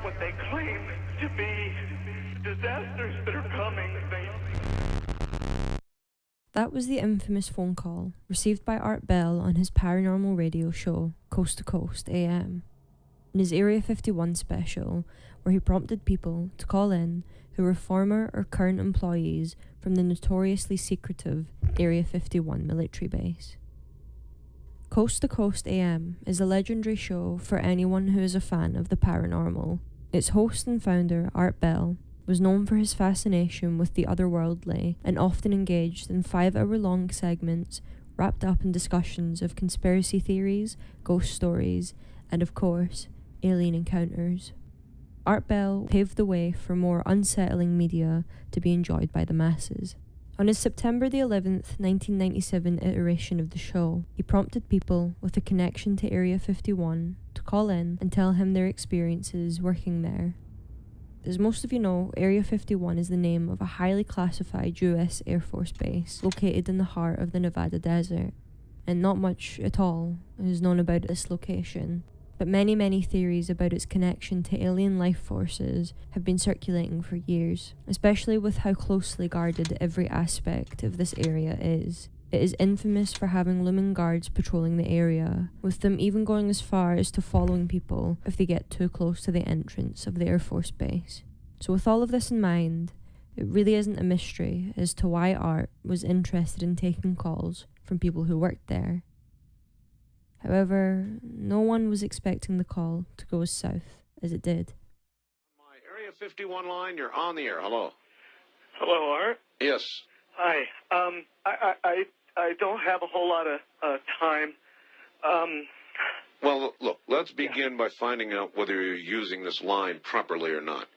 what they claim to be disasters that are coming. That was the infamous phone call received by Art Bell on his paranormal radio show, Coast to Coast AM, in his Area 51 special, where he prompted people to call in who were former or current employees from the notoriously secretive Area 51 military base. Coast to Coast AM is a legendary show for anyone who is a fan of the paranormal. Its host and founder, Art Bell, was known for his fascination with the otherworldly and often engaged in 5-hour-long segments wrapped up in discussions of conspiracy theories, ghost stories, and of course, alien encounters. Art Bell paved the way for more unsettling media to be enjoyed by the masses. On his September the 11th, 1997 iteration of the show, he prompted people with a connection to Area 51 to call in and tell him their experiences working there. As most of you know, Area 51 is the name of a highly classified US Air Force base located in the heart of the Nevada desert, and not much at all is known about this location. But many theories about its connection to alien life forces have been circulating for years, especially with how closely guarded every aspect of this area is. It is infamous for having looming guards patrolling the area, with them even going as far as to following people if they get too close to the entrance of the Air Force base. So with all of this in mind, it really isn't a mystery as to why Art was interested in taking calls from people who worked there. However, no one was expecting the call to go as south as it did. On my Area 51 line, you're on the air. Hello. Hello, Art. Yes. Hi. I don't have a whole lot of time. Well, look, let's begin by finding out whether you're using this line properly or not.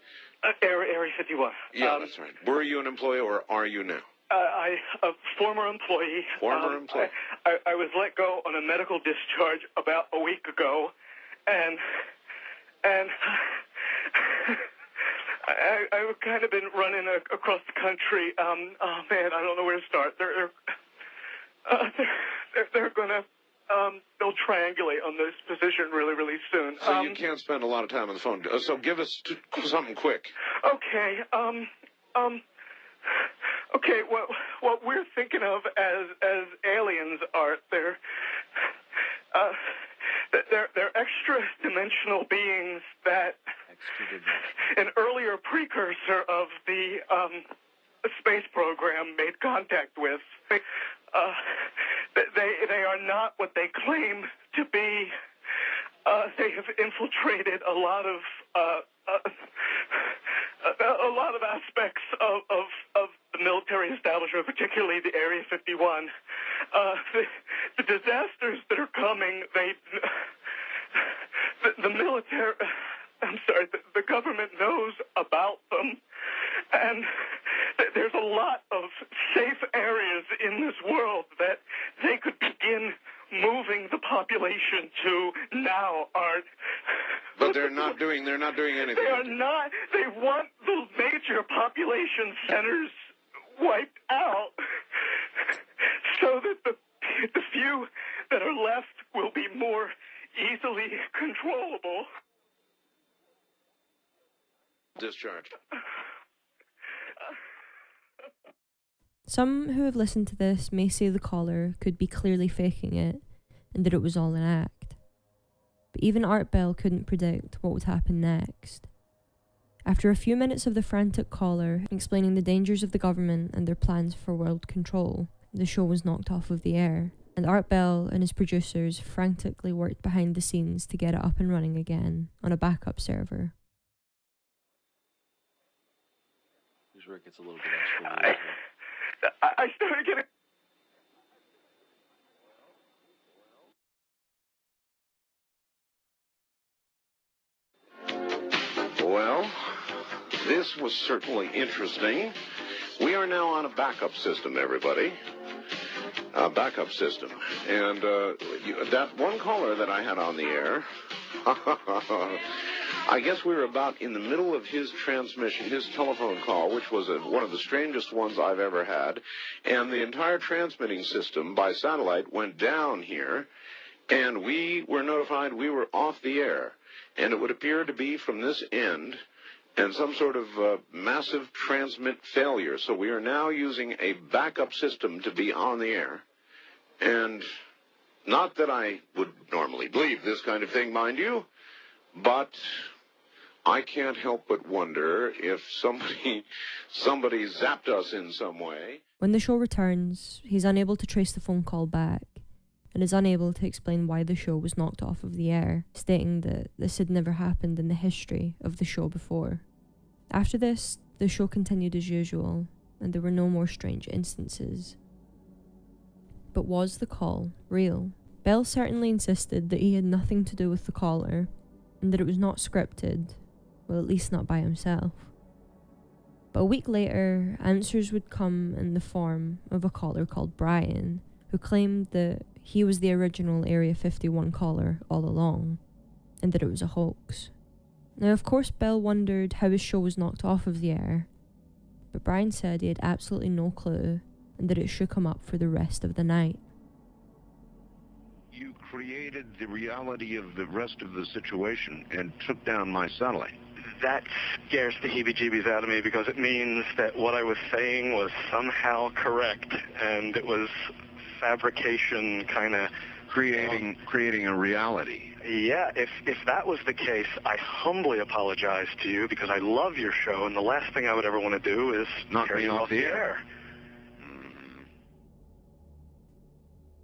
Area 51. Yeah, that's right. Were you an employee or are you now? A former employee. Former employee. I was let go on a medical discharge about a week ago, and I've kind of been running across the country. Oh man, I don't know where to start. They're gonna they'll triangulate on this position really soon. So you can't spend a lot of time on the phone. So give us something quick. Okay. Okay, what we're thinking of as aliens are they're extra-dimensional beings that an earlier precursor of the space program made contact with. They are not what they claim to be. They have infiltrated a lot of aspects of the military establishment, particularly the Area 51. The disasters that are coming, the military, the government knows about them, and there's a lot of safe areas in this world that they could begin moving the population to now, Art. But they're not doing anything. They are not. They want the major population centers wiped out so that the few that are left will be more easily controllable. Discharge. Some who have listened to this may say the caller could be clearly faking it and that it was all an act. But even Art Bell couldn't predict what would happen next. After a few minutes of the frantic caller explaining the dangers of the government and their plans for world control, the show was knocked off of the air, and Art Bell and his producers frantically worked behind the scenes to get it up and running again on a backup server. Here's where it gets a little bit extra. I started getting... Well, this was certainly interesting. We are now on a backup system, everybody. A backup system. And that one caller that I had on the air, I guess we were about in the middle of his transmission, his telephone call, which was one of the strangest ones I've ever had. And the entire transmitting system by satellite went down here. and we were notified we were off the air, and it would appear to be from this end and some sort of massive transmit failure. So we are now using a backup system to be on the air. And not that I would normally believe this kind of thing, mind you, but I can't help but wonder if somebody zapped us in some way. When the show returns, he's unable to trace the phone call back and is unable to explain why the show was knocked off of the air, stating that this had never happened in the history of the show before. After this, the show continued as usual, and there were no more strange instances. But was the call real? Bell certainly insisted that he had nothing to do with the caller, and that it was not scripted, well, at least not by himself. But a week later, answers would come in the form of a caller called Brian, who claimed that he was the original Area 51 caller all along, and that it was a hoax. Now, of course, Bell wondered how his show was knocked off of the air, but Brian said he had absolutely no clue, and that it should come up for the rest of the night. You created the reality of the rest of the situation and took down my satellite. That scares the heebie-jeebies out of me because it means that what I was saying was somehow correct, and it was fabrication kind of creating a reality. Yeah, if that was the case, I humbly apologize to you because I love your show, and the last thing I would ever want to do is knock me off the air.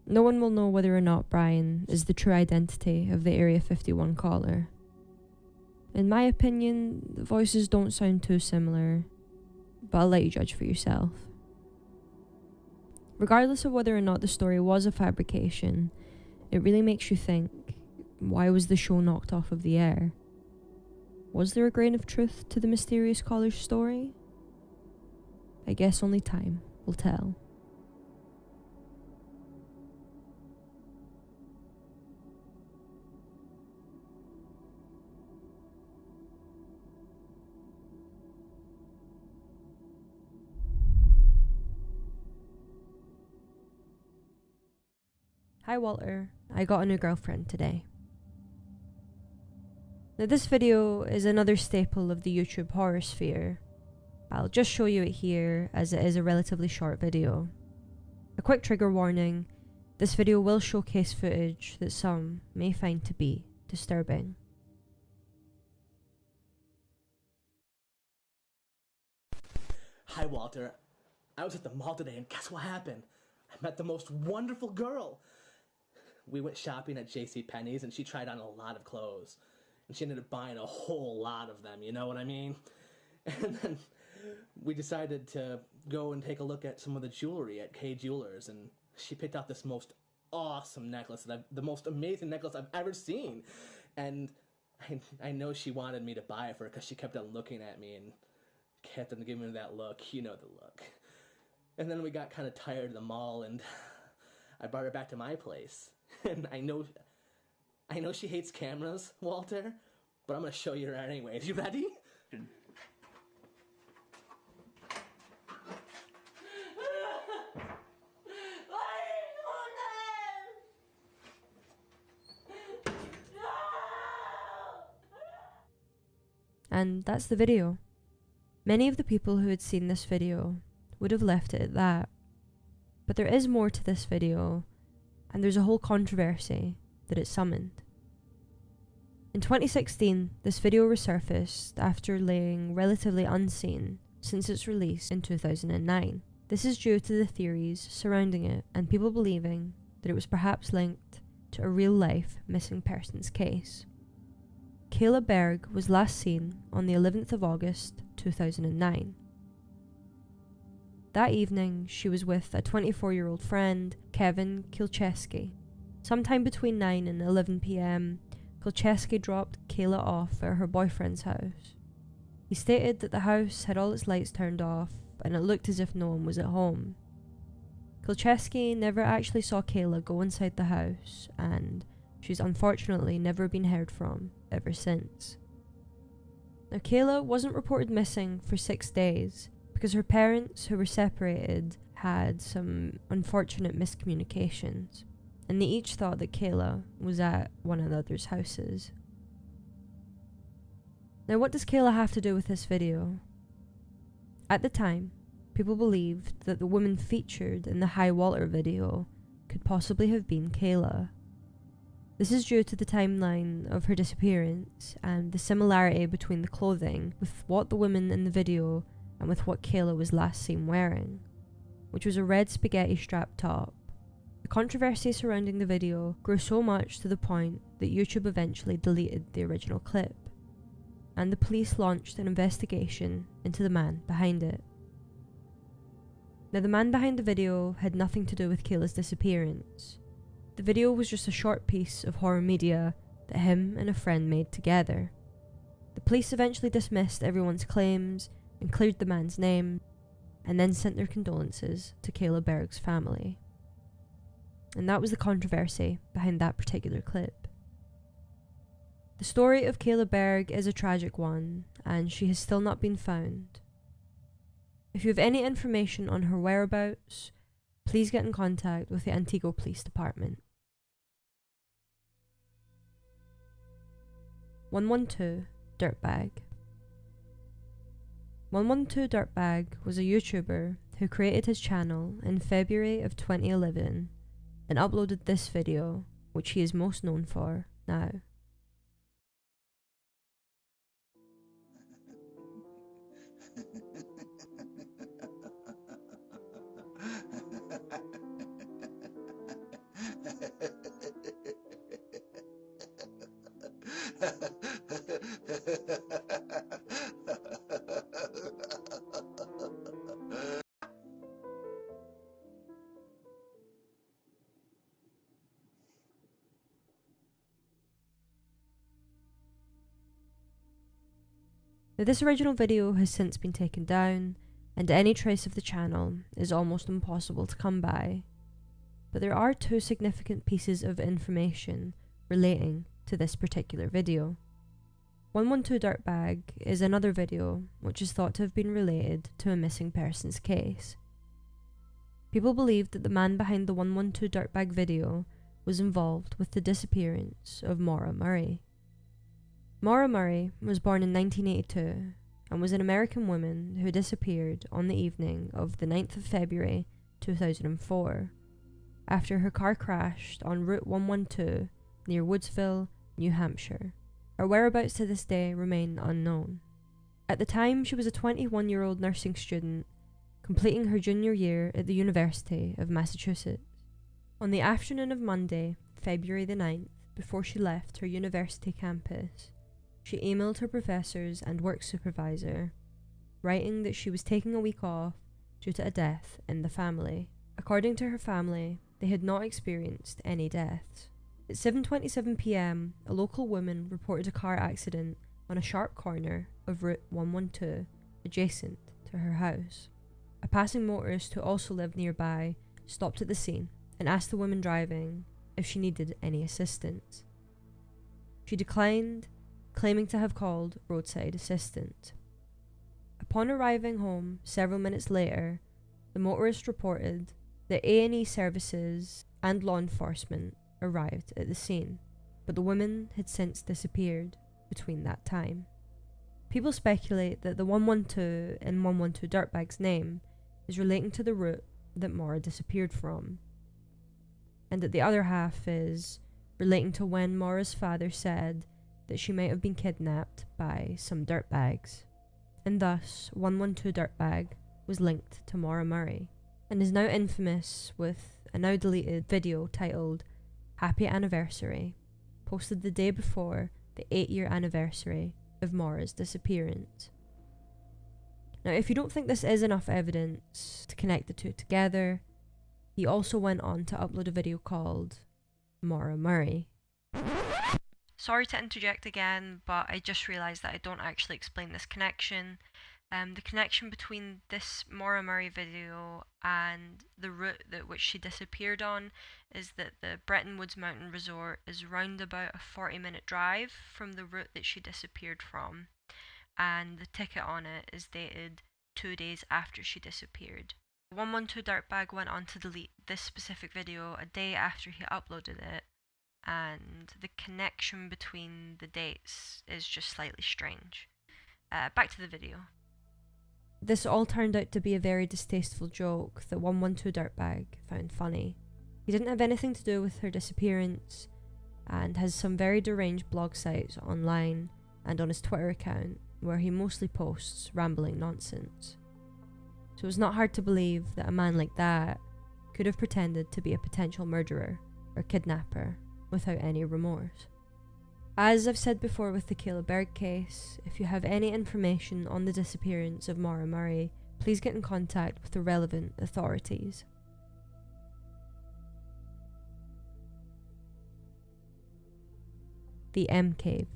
No one will know whether or not Brian is the true identity of the Area 51 caller. In my opinion, the voices don't sound too similar, but I'll let you judge for yourself. Regardless of whether or not the story was a fabrication, it really makes you think, why was the show knocked off of the air? Was there a grain of truth to the mysterious caller's story? I guess only time will tell. Hi Walter, I got a new girlfriend today. Now this video is another staple of the YouTube horror sphere. I'll just show you it here as it is a relatively short video. A quick trigger warning, this video will showcase footage that some may find to be disturbing. Hi Walter, I was at the mall today and guess what happened? I met the most wonderful girl. We went shopping at JCPenney's and she tried on a lot of clothes. And she ended up buying a whole lot of them, you know what I mean? And then we decided to go and take a look at some of the jewelry at K Jewelers, and she picked out this most awesome necklace, the most amazing necklace I've ever seen. And I know she wanted me to buy it for her because she kept on looking at me and kept on giving me that look, you know the look. And then we got kind of tired of the mall and I brought her back to my place. And I know she hates cameras, Walter, but I'm going to show you her anyways. You ready? And that's the video. Many of the people who had seen this video would have left it at that. But there is more to this video, and there's a whole controversy that it summoned. In 2016, this video resurfaced after laying relatively unseen since its release in 2009. This is due to the theories surrounding it and people believing that it was perhaps linked to a real-life missing persons case. Kayla Berg was last seen on the 11th of August 2009. That evening, she was with a 24-year-old friend, Kevin Kilcheski. Sometime between 9 and 11 p.m, Kilcheski dropped Kayla off at her boyfriend's house. He stated that the house had all its lights turned off and it looked as if no one was at home. Kilcheski never actually saw Kayla go inside the house, and she's unfortunately never been heard from ever since. Now, Kayla wasn't reported missing for 6 days because her parents, who were separated, had some unfortunate miscommunications, and they each thought that Kayla was at one another's houses. Now, what does Kayla have to do with this video? At the time, people believed that the woman featured in the High Walter video could possibly have been Kayla. This is due to the timeline of her disappearance and the similarity between the clothing with what the woman in the video and with what Kayla was last seen wearing, which was a red spaghetti strap top. The controversy surrounding the video grew so much to the point that YouTube eventually deleted the original clip, and the police launched an investigation into the man behind it. Now, the man behind the video had nothing to do with Kayla's disappearance. The video was just a short piece of horror media that him and a friend made together. The police eventually dismissed everyone's claims and cleared the man's name, and then sent their condolences to Kayla Berg's family. And that was the controversy behind that particular clip. The story of Kayla Berg is a tragic one, and she has still not been found. If you have any information on her whereabouts, please get in contact with the Antigua Police Department. 112 Dirtbag. 112 Dirtbag was a YouTuber who created his channel in February of 2011 and uploaded this video, which he is most known for now. Now, this original video has since been taken down, and any trace of the channel is almost impossible to come by. But there are two significant pieces of information relating to this particular video. 112 Dirtbag is another video which is thought to have been related to a missing persons case. People believe that the man behind the 112 Dirtbag video was involved with the disappearance of Maura Murray. Maura Murray was born in 1982 and was an American woman who disappeared on the evening of the 9th of February 2004 after her car crashed on Route 112 near Woodsville, New Hampshire. Her whereabouts to this day remain unknown. At the time, she was a 21-year-old nursing student completing her junior year at the University of Massachusetts. On the afternoon of Monday, February the 9th, before she left her university campus, she emailed her professors and work supervisor, writing that she was taking a week off due to a death in the family. According to her family, they had not experienced any deaths. At 7:27 p.m, a local woman reported a car accident on a sharp corner of Route 112, adjacent to her house. A passing motorist who also lived nearby stopped at the scene and asked the woman driving if she needed any assistance. She declined, claiming to have called roadside assistance. Upon arriving home several minutes later, the motorist reported that A&E services and law enforcement arrived at the scene, but the woman had since disappeared between that time. People speculate that the 112 in 112 Dirtbag's name is relating to the route that Maura disappeared from, and that the other half is relating to when Maura's father said that she might have been kidnapped by some dirtbags, and thus 112 Dirtbag was linked to Maura Murray, and is now infamous with a now deleted video titled Happy Anniversary, posted the day before the 8-year anniversary of Maura's disappearance. Now, if you don't think this is enough evidence to connect the two together, he also went on to upload a video called Maura Murray. Sorry to interject again, but I just realised that I don't actually explain this connection. The connection between this Maura Murray video and the route that which she disappeared on is that the Bretton Woods Mountain Resort is round about a 40-minute drive from the route that she disappeared from, and the ticket on it is dated 2 days after she disappeared. 112 Dirtbag went on to delete this specific video a day after he uploaded it, and the connection between the dates is just slightly strange. Back to the video. This all turned out to be a very distasteful joke that 112 Dirtbag found funny. He didn't have anything to do with her disappearance, and has some very deranged blog sites online and on his Twitter account where he mostly posts rambling nonsense. So it's not hard to believe that a man like that could have pretended to be a potential murderer or kidnapper without any remorse. As I've said before with the Kayla Berg case, if you have any information on the disappearance of Maura Murray, please get in contact with the relevant authorities. The M Cave.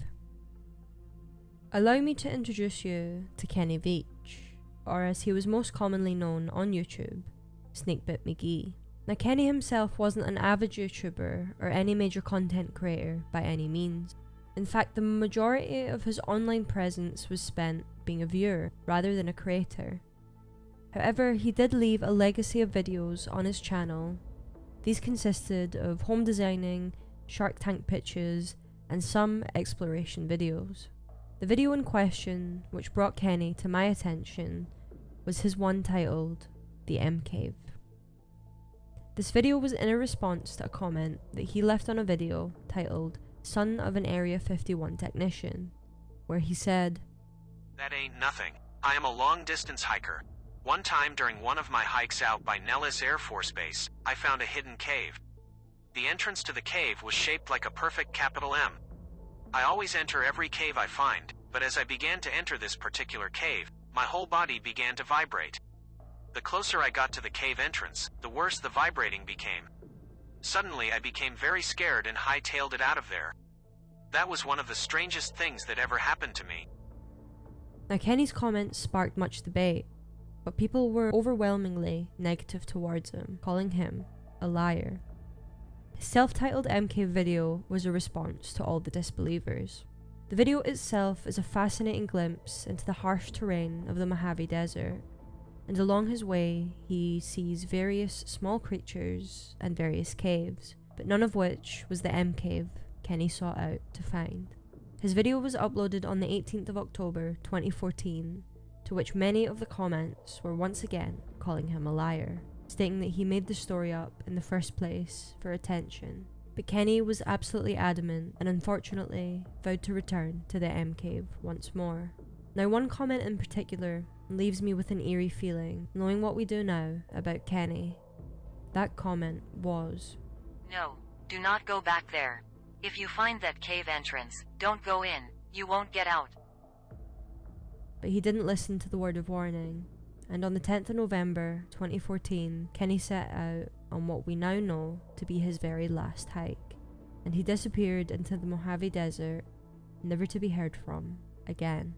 Allow me to introduce you to Kenny Veach, or as he was most commonly known on YouTube, Snakebit McGee. Now, Kenny himself wasn't an avid YouTuber or any major content creator by any means. In fact, the majority of his online presence was spent being a viewer rather than a creator. However, he did leave a legacy of videos on his channel. These consisted of home designing, Shark Tank pitches, and some exploration videos. The video in question, which brought Kenny to my attention, was his one titled The M Cave. This video was in a response to a comment that he left on a video titled Son of an Area 51 Technician, where he said, "That ain't nothing. I am a long-distance hiker. One time during one of my hikes out by Nellis Air Force Base, I found a hidden cave. The entrance to the cave was shaped like a perfect capital M. I always enter every cave I find, but as I began to enter this particular cave, my whole body began to vibrate. The closer I got to the cave entrance, the worse the vibrating became. Suddenly I became very scared and hightailed it out of there. That was one of the strangest things that ever happened to me." Now, Kenny's comments sparked much debate, but people were overwhelmingly negative towards him, calling him a liar. His self-titled MK video was a response to all the disbelievers. The video itself is a fascinating glimpse into the harsh terrain of the Mojave Desert, and along his way he sees various small creatures and various caves, but none of which was the M Cave Kenny sought out to find. His video was uploaded on the 18th of October 2014, to which many of the comments were once again calling him a liar, stating that he made the story up in the first place for attention. But Kenny was absolutely adamant and unfortunately vowed to return to the M Cave once more. Now, one comment in particular leaves me with an eerie feeling, knowing what we do now about Kenny. That comment was, "No, do not go back there. If you find that cave entrance, don't go in, you won't get out." But he didn't listen to the word of warning, and on the 10th of November 2014, Kenny set out on what we now know to be his very last hike, and he disappeared into the Mojave Desert, never to be heard from again.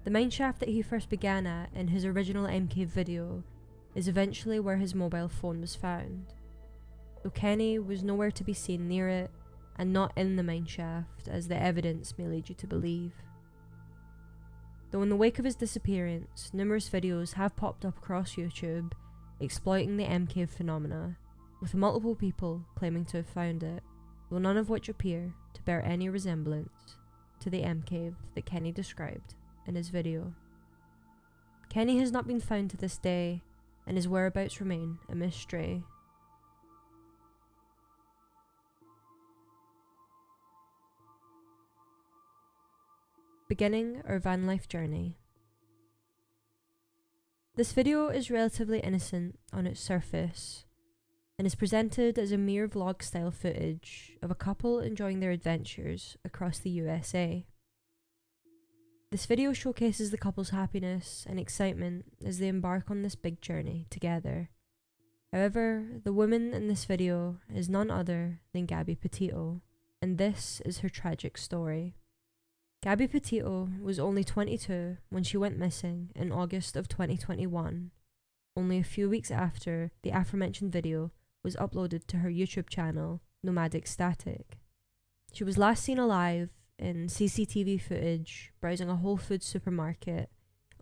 The mine shaft that he first began at in his original MK video is eventually where his mobile phone was found, though Kenny was nowhere to be seen near it and not in the mine shaft as the evidence may lead you to believe. Though in the wake of his disappearance, numerous videos have popped up across YouTube exploiting the M Cave phenomena, with multiple people claiming to have found it, though none of which appear to bear any resemblance to the M Cave that Kenny described in his video. Kenny has not been found to this day, and his whereabouts remain a mystery. Beginning our van life journey. This video is relatively innocent on its surface, and is presented as a mere vlog style footage of a couple enjoying their adventures across the USA. This video showcases the couple's happiness and excitement as they embark on this big journey together. However, the woman in this video is none other than Gabby Petito, and this is her tragic story. Gabby Petito was only 22 when she went missing in August of 2021, only a few weeks after the aforementioned video was uploaded to her YouTube channel, Nomadic Static. She was last seen alive in CCTV footage browsing a Whole Foods supermarket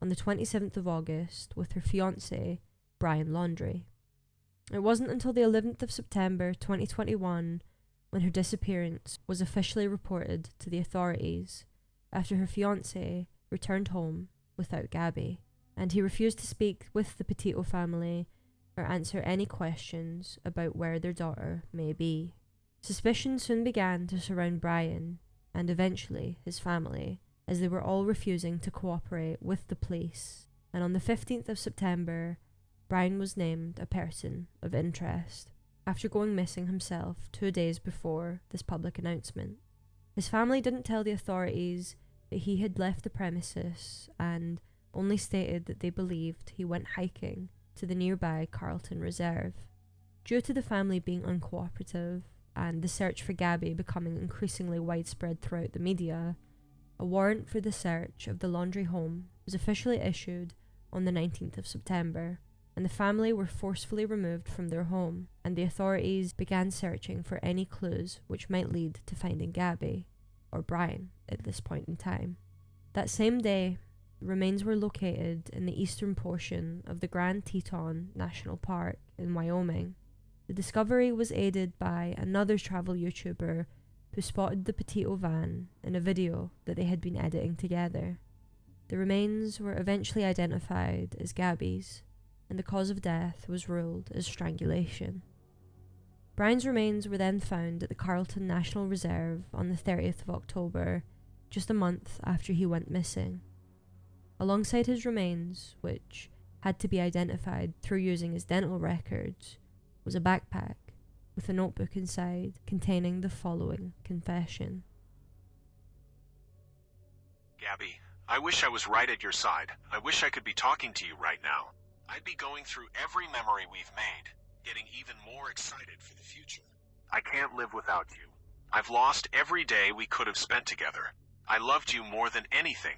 on the 27th of August with her fiancé, Brian Laundrie. It wasn't until the 11th of September 2021 when her disappearance was officially reported to the authorities after her fiancé returned home without Gabby, and he refused to speak with the Petito family or answer any questions about where their daughter may be. Suspicion soon began to surround Brian and eventually his family, as they were all refusing to cooperate with the police, and on the 15th of September, Brian was named a person of interest after going missing himself 2 days before this public announcement. His family didn't tell the authorities that he had left the premises and only stated that they believed he went hiking to the nearby Carlton Reserve. Due to the family being uncooperative and the search for Gabby becoming increasingly widespread throughout the media, a warrant for the search of the Laundrie home was officially issued on the 19th of September, and the family were forcefully removed from their home, and the authorities began searching for any clues which might lead to finding Gabby, or Brian at this point in time. That same day, the remains were located in the eastern portion of the Grand Teton National Park in Wyoming. The discovery was aided by another travel YouTuber who spotted the Petito van in a video that they had been editing together. The remains were eventually identified as Gabby's, and the cause of death was ruled as strangulation. Brian's remains were then found at the Carlton National Reserve on the 30th of October, just a month after he went missing. Alongside his remains, which had to be identified through using his dental records, was a backpack with a notebook inside containing the following confession. Gabby, I wish I was right at your side. I wish I could be talking to you right now. I'd be going through every memory we've made, getting even more excited for the future. I can't live without you. I've lost every day we could have spent together. I loved you more than anything.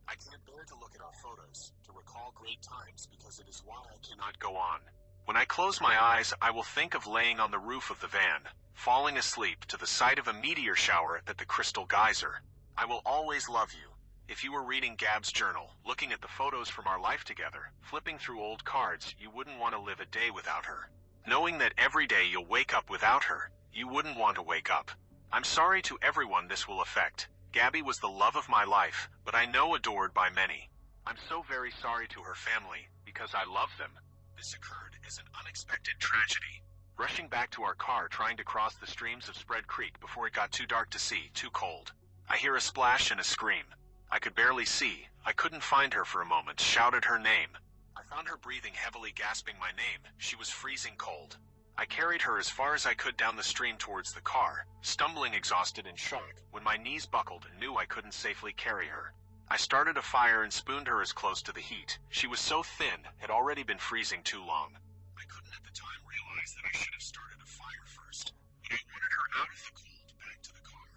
I can't bear to look at our photos, to recall great times, because it is why I cannot go on. When I close my eyes, I will think of laying on the roof of the van, falling asleep to the sight of a meteor shower at the Crystal Geyser. I will always love you. If you were reading Gab's journal, looking at the photos from our life together, flipping through old cards, you wouldn't want to live a day without her. Knowing that every day you'll wake up without her, you wouldn't want to wake up. I'm sorry to everyone this will affect. Gabby was the love of my life, but I know adored by many. I'm so very sorry to her family, because I love them. This occurred as an unexpected tragedy. Rushing back to our car trying to cross the streams of Spread Creek before it got too dark to see, too cold. I hear a splash and a scream. I could barely see. I couldn't find her for a moment, shouted her name. I found her breathing heavily, gasping my name. She was freezing cold. I carried her as far as I could down the stream towards the car, stumbling exhausted and shock when my knees buckled and knew I couldn't safely carry her. I started a fire and spooned her as close to the heat. She was so thin, had already been freezing too long. I couldn't at the time realize that I should have started a fire first, but I wanted her out of the cold back to the car.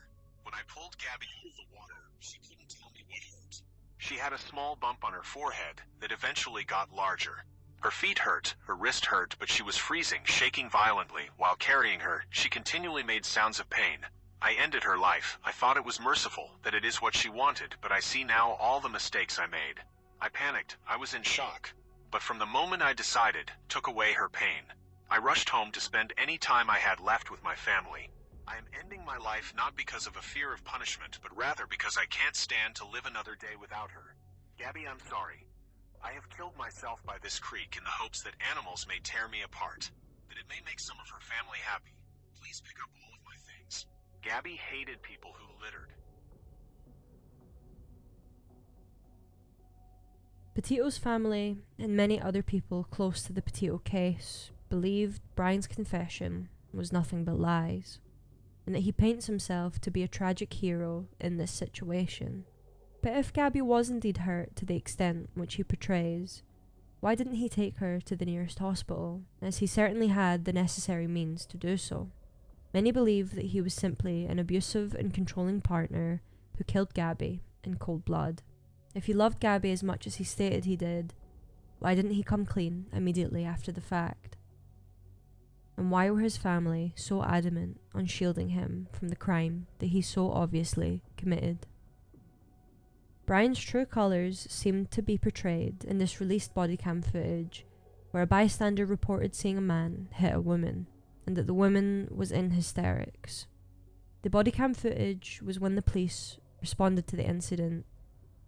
When I pulled Gabby out of the water, she couldn't tell me what hurt. She had a small bump on her forehead that eventually got larger. Her feet hurt, her wrist hurt, but she was freezing, shaking violently. While carrying her, she continually made sounds of pain. I ended her life. I thought it was merciful, that it is what she wanted, but I see now all the mistakes I made. I panicked. I was in shock. But from the moment I decided, took away her pain. I rushed home to spend any time I had left with my family. I am ending my life not because of a fear of punishment, but rather because I can't stand to live another day without her. Gabby, I'm sorry. I have killed myself by this creek in the hopes that animals may tear me apart, that it may make some of her family happy. Please pick up all of my things. Gabby hated people who littered. Petito's family and many other people close to the Petito case believed Brian's confession was nothing but lies, and that he paints himself to be a tragic hero in this situation. But if Gabby was indeed hurt to the extent which he portrays, why didn't he take her to the nearest hospital, as he certainly had the necessary means to do so? Many believe that he was simply an abusive and controlling partner who killed Gabby in cold blood. If he loved Gabby as much as he stated he did, why didn't he come clean immediately after the fact? And why were his family so adamant on shielding him from the crime that he so obviously committed? Brian's true colours seemed to be portrayed in this released body cam footage, where a bystander reported seeing a man hit a woman, and that the woman was in hysterics. The body cam footage was when the police responded to the incident,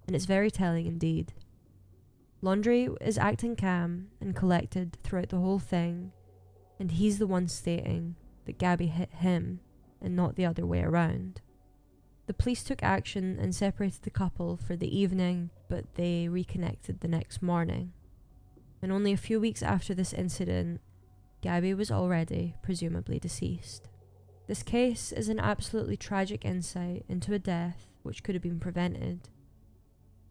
and it's very telling indeed. Laundrie is acting calm and collected throughout the whole thing, and he's the one stating that Gabby hit him and not the other way around. The police took action and separated the couple for the evening, but they reconnected the next morning. And only a few weeks after this incident, Gabby was already presumably deceased. This case is an absolutely tragic insight into a death which could have been prevented.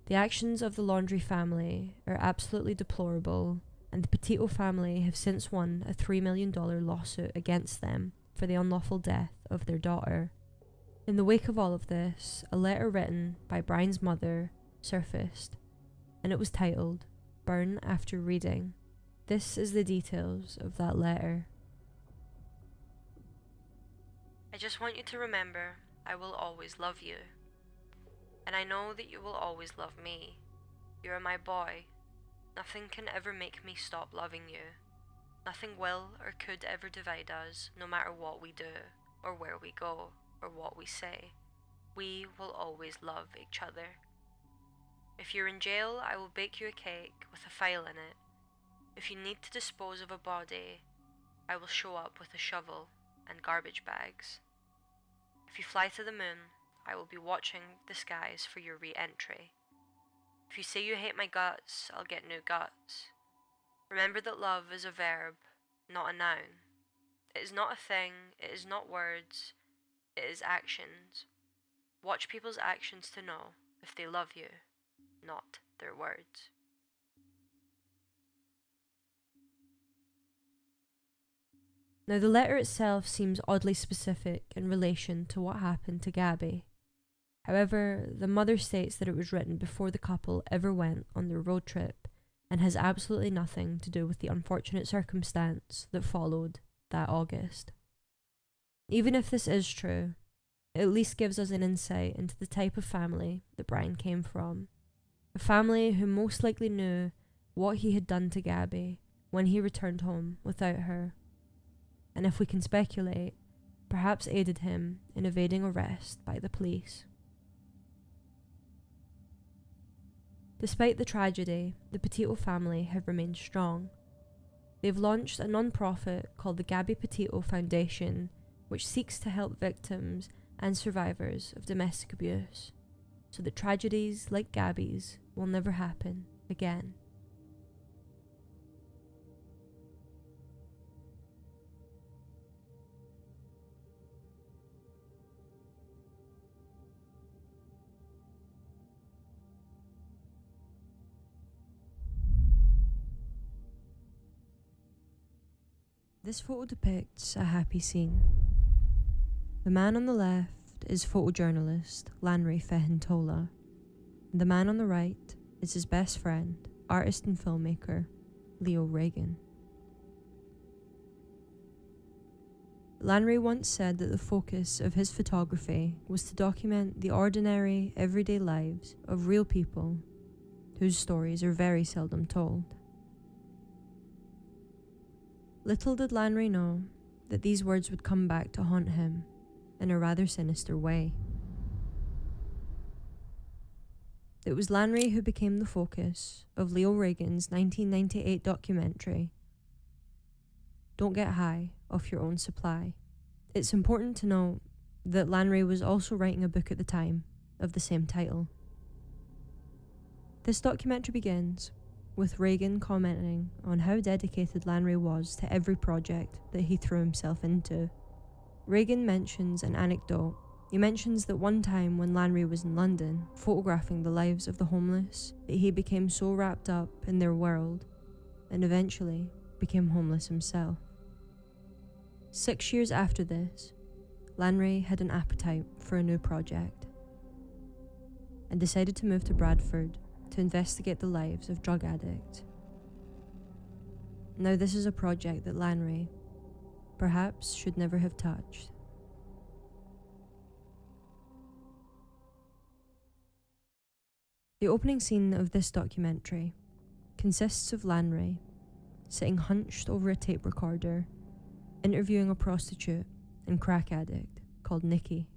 The actions of the Laundrie family are absolutely deplorable, and the Petito family have since won a $3 million lawsuit against them for the unlawful death of their daughter. In the wake of all of this, a letter written by Brian's mother surfaced, and it was titled, "Burn After Reading." This is the details of that letter. I just want you to remember I will always love you. And I know that you will always love me. You are my boy. Nothing can ever make me stop loving you. Nothing will or could ever divide us, no matter what we do, or where we go, or what we say. We will always love each other. If you're in jail, I will bake you a cake with a file in it. If you need to dispose of a body, I will show up with a shovel and garbage bags. If you fly to the moon, I will be watching the skies for your re-entry. If you say you hate my guts, I'll get new guts. Remember that love is a verb, not a noun. It is not a thing, it is not words, it is actions. Watch people's actions to know if they love you, not their words. Now, the letter itself seems oddly specific in relation to what happened to Gabby. However, the mother states that it was written before the couple ever went on their road trip and has absolutely nothing to do with the unfortunate circumstance that followed that August. Even if this is true, it at least gives us an insight into the type of family that Brian came from. A family who most likely knew what he had done to Gabby when he returned home without her. And if we can speculate, perhaps aided him in evading arrest by the police. Despite the tragedy, the Petito family have remained strong. They've launched a non-profit called the Gabby Petito Foundation, which seeks to help victims and survivors of domestic abuse, so that tragedies like Gabby's will never happen again. This photo depicts a happy scene. The man on the left is photojournalist Lanry Fehintola, and the man on the right is his best friend, artist and filmmaker Leo Reagan. Lanry once said that the focus of his photography was to document the ordinary, everyday lives of real people whose stories are very seldom told. Little did Lanry know that these words would come back to haunt him in a rather sinister way. It was Lanry who became the focus of Leo Reagan's 1998 documentary, Don't Get High Off Your Own Supply. It's important to note that Lanry was also writing a book at the time of the same title. This documentary begins with Reagan commenting on how dedicated Lanry was to every project that he threw himself into. Reagan mentions an anecdote. He mentions that one time when Lanry was in London, photographing the lives of the homeless, that he became so wrapped up in their world and eventually became homeless himself. 6 years after this, Lanry had an appetite for a new project and decided to move to Bradford to investigate the lives of drug addicts. Now, this is a project that Lanry perhaps should never have touched. The opening scene of this documentary consists of Lanray sitting hunched over a tape recorder, interviewing a prostitute and crack addict called Nikki.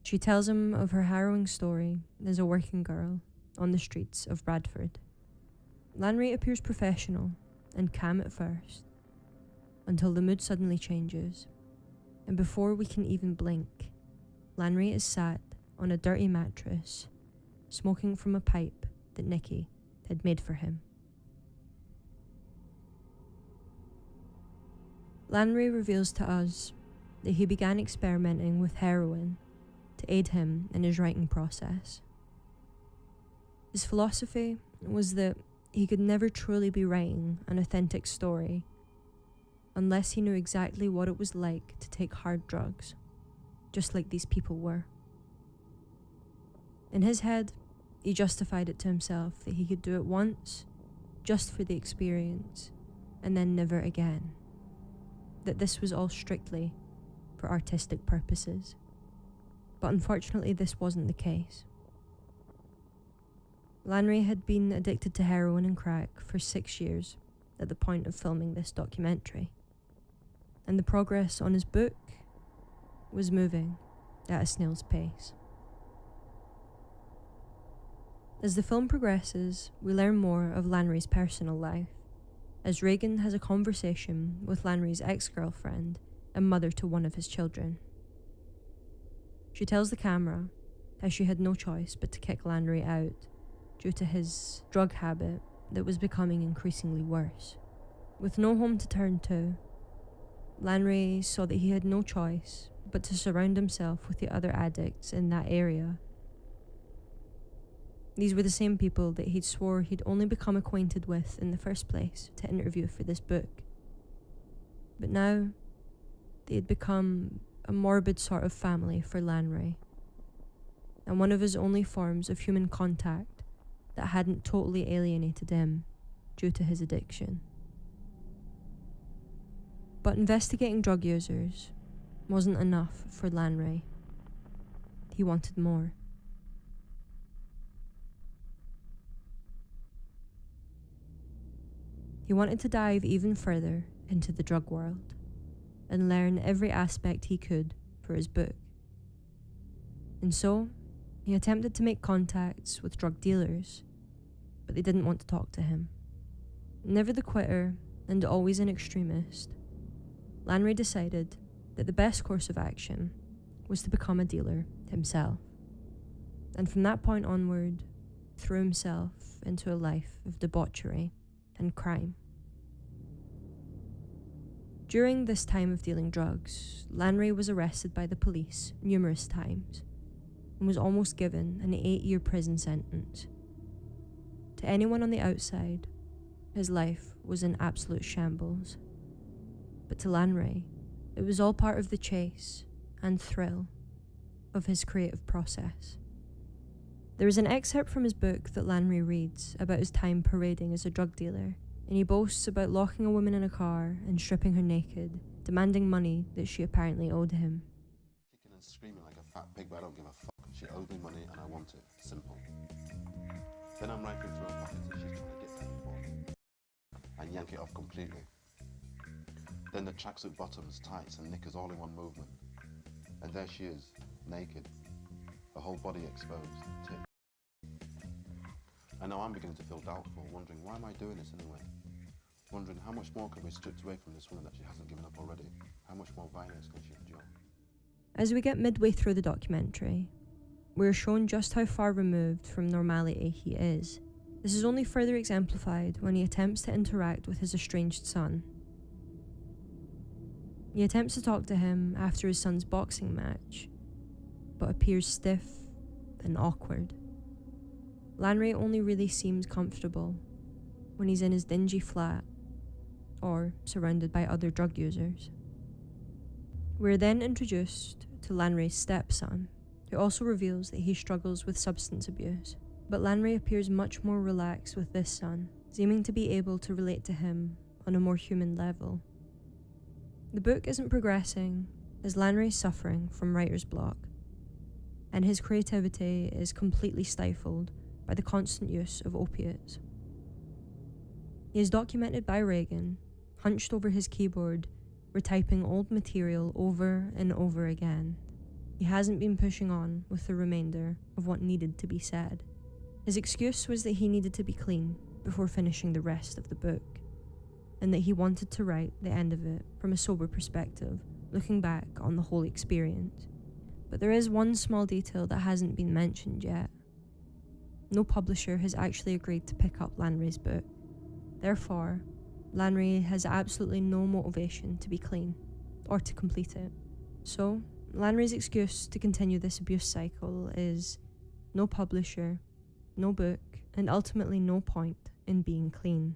She tells him of her harrowing story as a working girl on the streets of Bradford. Lanray appears professional and calm at first, until the mood suddenly changes, and before we can even blink, Lanray is sat on a dirty mattress, smoking from a pipe that Nikki had made for him. Lanray reveals to us that he began experimenting with heroin to aid him in his writing process. His philosophy was that he could never truly be writing an authentic story unless he knew exactly what it was like to take hard drugs, just like these people were. In his head, he justified it to himself that he could do it once, just for the experience, and then never again. That this was all strictly for artistic purposes. But unfortunately, this wasn't the case. Lanray had been addicted to heroin and crack for 6 years at the point of filming this documentary. And the progress on his book was moving at a snail's pace. As the film progresses, we learn more of Lanray's personal life, as Reagan has a conversation with Lanray's ex-girlfriend and mother to one of his children. She tells the camera how she had no choice but to kick Lanray out due to his drug habit that was becoming increasingly worse. With no home to turn to, Lanray saw that he had no choice but to surround himself with the other addicts in that area. These were the same people that he'd swore he'd only become acquainted with in the first place to interview for this book. But now, they had become a morbid sort of family for Lanray, and one of his only forms of human contact that hadn't totally alienated him due to his addiction. But investigating drug users wasn't enough for Lanray. He wanted more. He wanted to dive even further into the drug world and learn every aspect he could for his book. And so, he attempted to make contacts with drug dealers, but they didn't want to talk to him. Never the quitter and always an extremist, Lanray decided that the best course of action was to become a dealer himself, and from that point onward, threw himself into a life of debauchery and crime. During this time of dealing drugs, Lanray was arrested by the police numerous times and was almost given an 8-year prison sentence. To anyone on the outside, his life was in absolute shambles. But to Lanray, it was all part of the chase and thrill of his creative process. There is an excerpt from his book that Lanray reads about his time parading as a drug dealer, and he boasts about locking a woman in a car and stripping her naked, demanding money that she apparently owed him. Kicking and screaming like a fat pig, but I don't give a fuck. She owes me money and I want it. Simple. Then I'm rifling through her pockets and she's trying to get something for me. And yank it off completely. Then the tracksuit bottoms, tights and knickers all in one movement. And there she is, naked. Her whole body exposed, tip. And now I'm beginning to feel doubtful, wondering why am I doing this anyway? Wondering how much more can be stripped away from this woman that she hasn't given up already? How much more violence can she endure? As we get midway through the documentary, we're shown just how far removed from normality he is. This is only further exemplified when he attempts to interact with his estranged son. He attempts to talk to him after his son's boxing match, but appears stiff and awkward. Lanray only really seems comfortable when he's in his dingy flat or surrounded by other drug users. We're then introduced to Lanray's stepson, who also reveals that he struggles with substance abuse, but Lanray appears much more relaxed with this son, seeming to be able to relate to him on a more human level. The book isn't progressing as Lanray's suffering from writer's block, and his creativity is completely stifled by the constant use of opiates. He is documented by Reagan, hunched over his keyboard, retyping old material over and over again. He hasn't been pushing on with the remainder of what needed to be said. His excuse was that he needed to be clean before finishing the rest of the book, and that he wanted to write the end of it from a sober perspective, looking back on the whole experience. But there is one small detail that hasn't been mentioned yet. No publisher has actually agreed to pick up Lanre's book. Therefore, Lanre has absolutely no motivation to be clean, or to complete it. So, Lanre's excuse to continue this abuse cycle is no publisher, no book, and ultimately no point in being clean.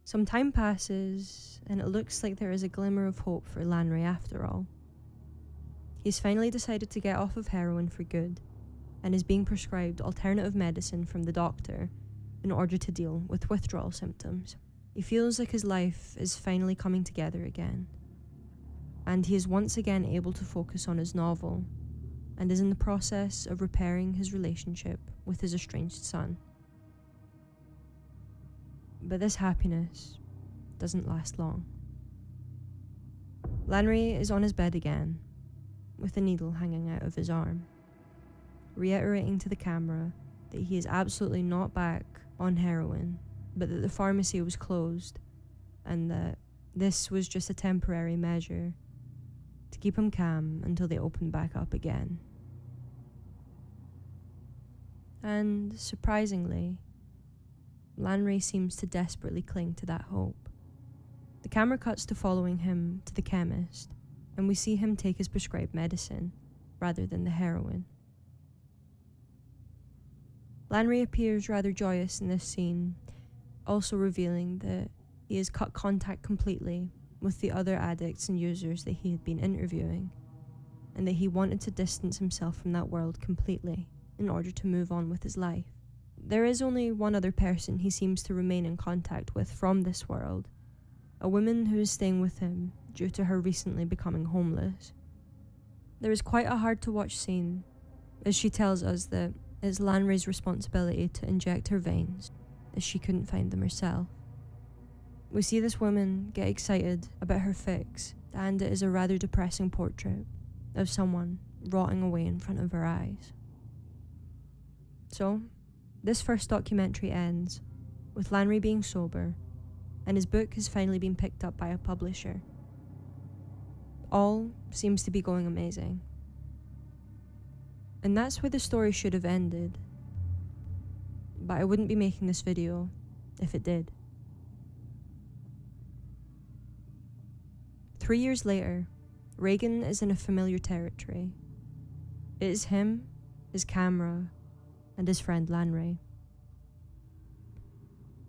Some time passes, and it looks like there is a glimmer of hope for Lanre after all. He's finally decided to get off of heroin for good, and is being prescribed alternative medicine from the doctor in order to deal with withdrawal symptoms. He feels like his life is finally coming together again, and he is once again able to focus on his novel, and is in the process of repairing his relationship with his estranged son. But this happiness doesn't last long. Lanre is on his bed again, with a needle hanging out of his arm, reiterating to the camera that he is absolutely not back on heroin, but that the pharmacy was closed, and that this was just a temporary measure to keep him calm until they opened back up again. And surprisingly, Lanre seems to desperately cling to that hope. The camera cuts to following him to the chemist, and we see him take his prescribed medicine rather than the heroin. Lanre appears rather joyous in this scene, also revealing that he has cut contact completely with the other addicts and users that he had been interviewing, and that he wanted to distance himself from that world completely in order to move on with his life. There is only one other person he seems to remain in contact with from this world, a woman who is staying with him due to her recently becoming homeless. There is quite a hard-to-watch scene, as she tells us that it's Lanre's responsibility to inject her veins, as she couldn't find them herself. We see this woman get excited about her fix, and it is a rather depressing portrait of someone rotting away in front of her eyes. So, this first documentary ends with Lanre being sober, and his book has finally been picked up by a publisher. All seems to be going amazing. And that's where the story should have ended. But I wouldn't be making this video if it did. 3 years later, Reagan is in a familiar territory. It is him, his camera, and his friend Lanre.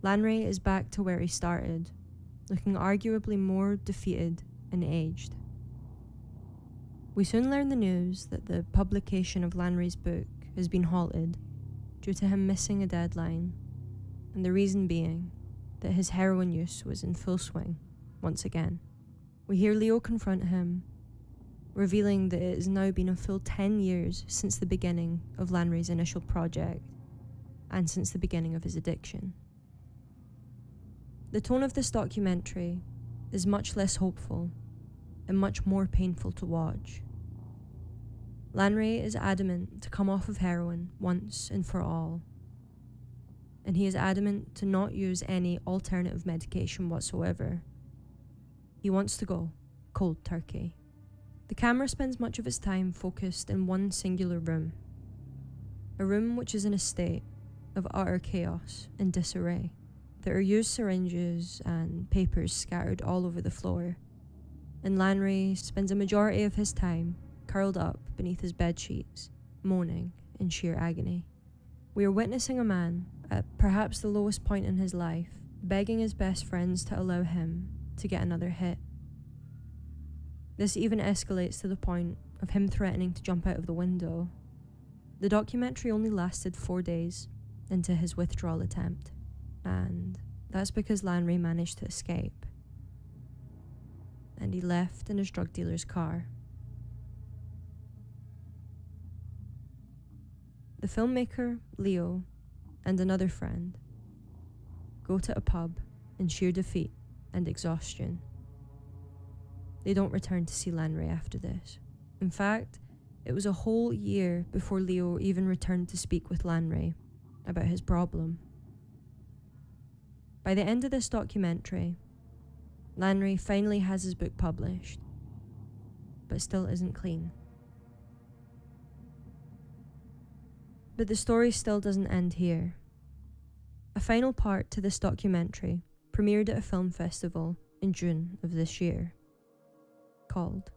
Lanre is back to where he started, looking arguably more defeated and aged. We soon learn the news that the publication of Lanre's book has been halted due to him missing a deadline, and the reason being that his heroin use was in full swing once again. We hear Leo confront him, revealing that it has now been a full 10 years since the beginning of Lanre's initial project, and since the beginning of his addiction. The tone of this documentary is much less hopeful and much more painful to watch. Lanre is adamant to come off of heroin once and for all, and he is adamant to not use any alternative medication whatsoever. He wants to go cold turkey. The camera spends much of its time focused in one singular room, a room which is in a state of utter chaos and disarray. There are used syringes and papers scattered all over the floor, and Lanre spends a majority of his time curled up beneath his bed sheets, moaning in sheer agony. We are witnessing a man, at perhaps the lowest point in his life, begging his best friends to allow him to get another hit. This even escalates to the point of him threatening to jump out of the window. The documentary only lasted 4 days into his withdrawal attempt, and that's because Lanre managed to escape. And he left in his drug dealer's car. The filmmaker, Leo, and another friend go to a pub in sheer defeat and exhaustion. They don't return to see Lanray after this. In fact, it was a whole year before Leo even returned to speak with Lanray about his problem. By the end of this documentary, Lanray finally has his book published, but still isn't clean. But the story still doesn't end here. A final part to this documentary premiered at a film festival in June of this year, called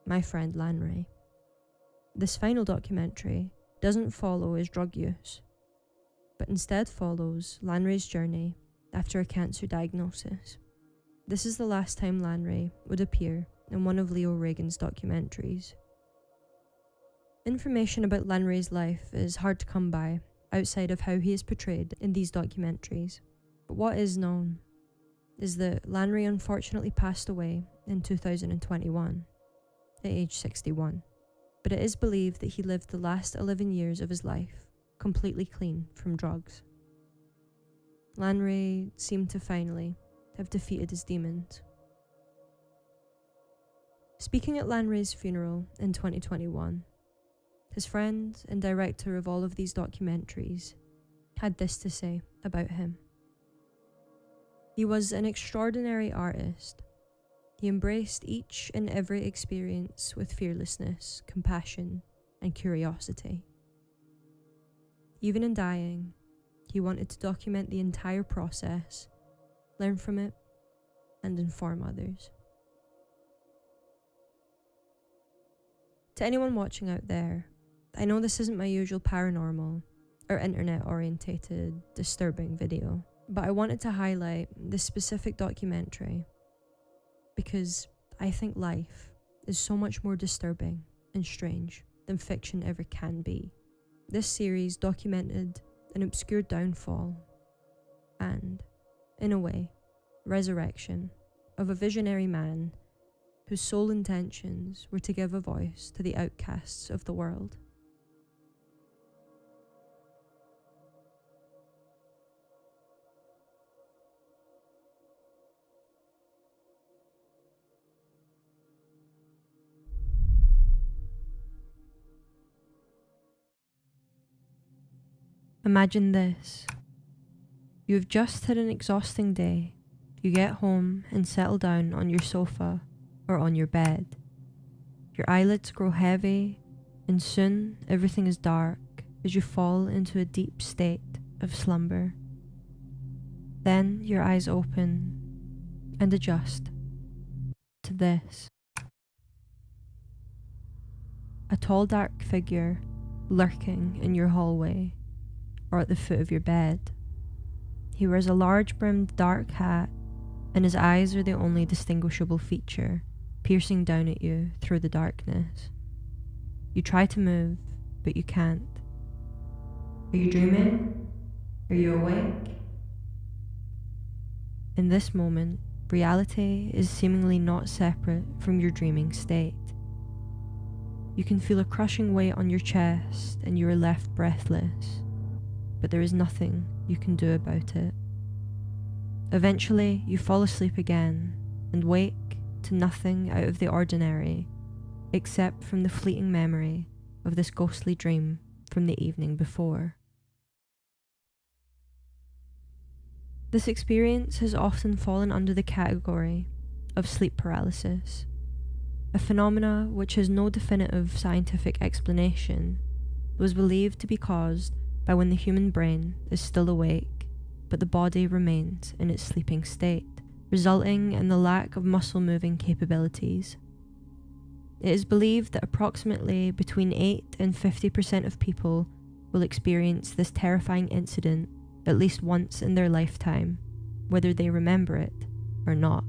My Friend Lanray. This final documentary doesn't follow his drug use, but instead follows Lanray's journey after a cancer diagnosis. This is the last time Lanray would appear in one of Leo Reagan's documentaries. Information about Lanray's life is hard to come by outside of how he is portrayed in these documentaries, but what is known is that Lanray unfortunately passed away in 2021 at age 61, but it is believed that he lived the last 11 years of his life completely clean from drugs. Lanray seemed to finally have defeated his demons. Speaking at Lanray's funeral in 2021, his friend and director of all of these documentaries had this to say about him. He was an extraordinary artist. He embraced each and every experience with fearlessness, compassion, and curiosity. Even in dying, he wanted to document the entire process, learn from it, and inform others. To anyone watching out there, I know this isn't my usual paranormal or internet-orientated disturbing video, but I wanted to highlight this specific documentary because I think life is so much more disturbing and strange than fiction ever can be. This series documented an obscure downfall and, in a way, resurrection of a visionary man whose sole intentions were to give a voice to the outcasts of the world. Imagine this. You have just had an exhausting day. You get home and settle down on your sofa or on your bed. Your eyelids grow heavy, and soon everything is dark as you fall into a deep state of slumber. Then your eyes open and adjust to this. A tall dark figure lurking in your hallway or at the foot of your bed. He wears a large brimmed dark hat, and his eyes are the only distinguishable feature, piercing down at you through the darkness. You try to move, but you can't. Are you dreaming? Are you awake? In this moment, reality is seemingly not separate from your dreaming state. You can feel a crushing weight on your chest and you are left breathless, but there is nothing you can do about it. Eventually, you fall asleep again and wake to nothing out of the ordinary, except from the fleeting memory of this ghostly dream from the evening before. This experience has often fallen under the category of sleep paralysis, a phenomena which has no definitive scientific explanation, was believed to be caused by when the human brain is still awake, but the body remains in its sleeping state, resulting in the lack of muscle-moving capabilities. It is believed that approximately between 8 and 50% of people will experience this terrifying incident at least once in their lifetime, whether they remember it or not.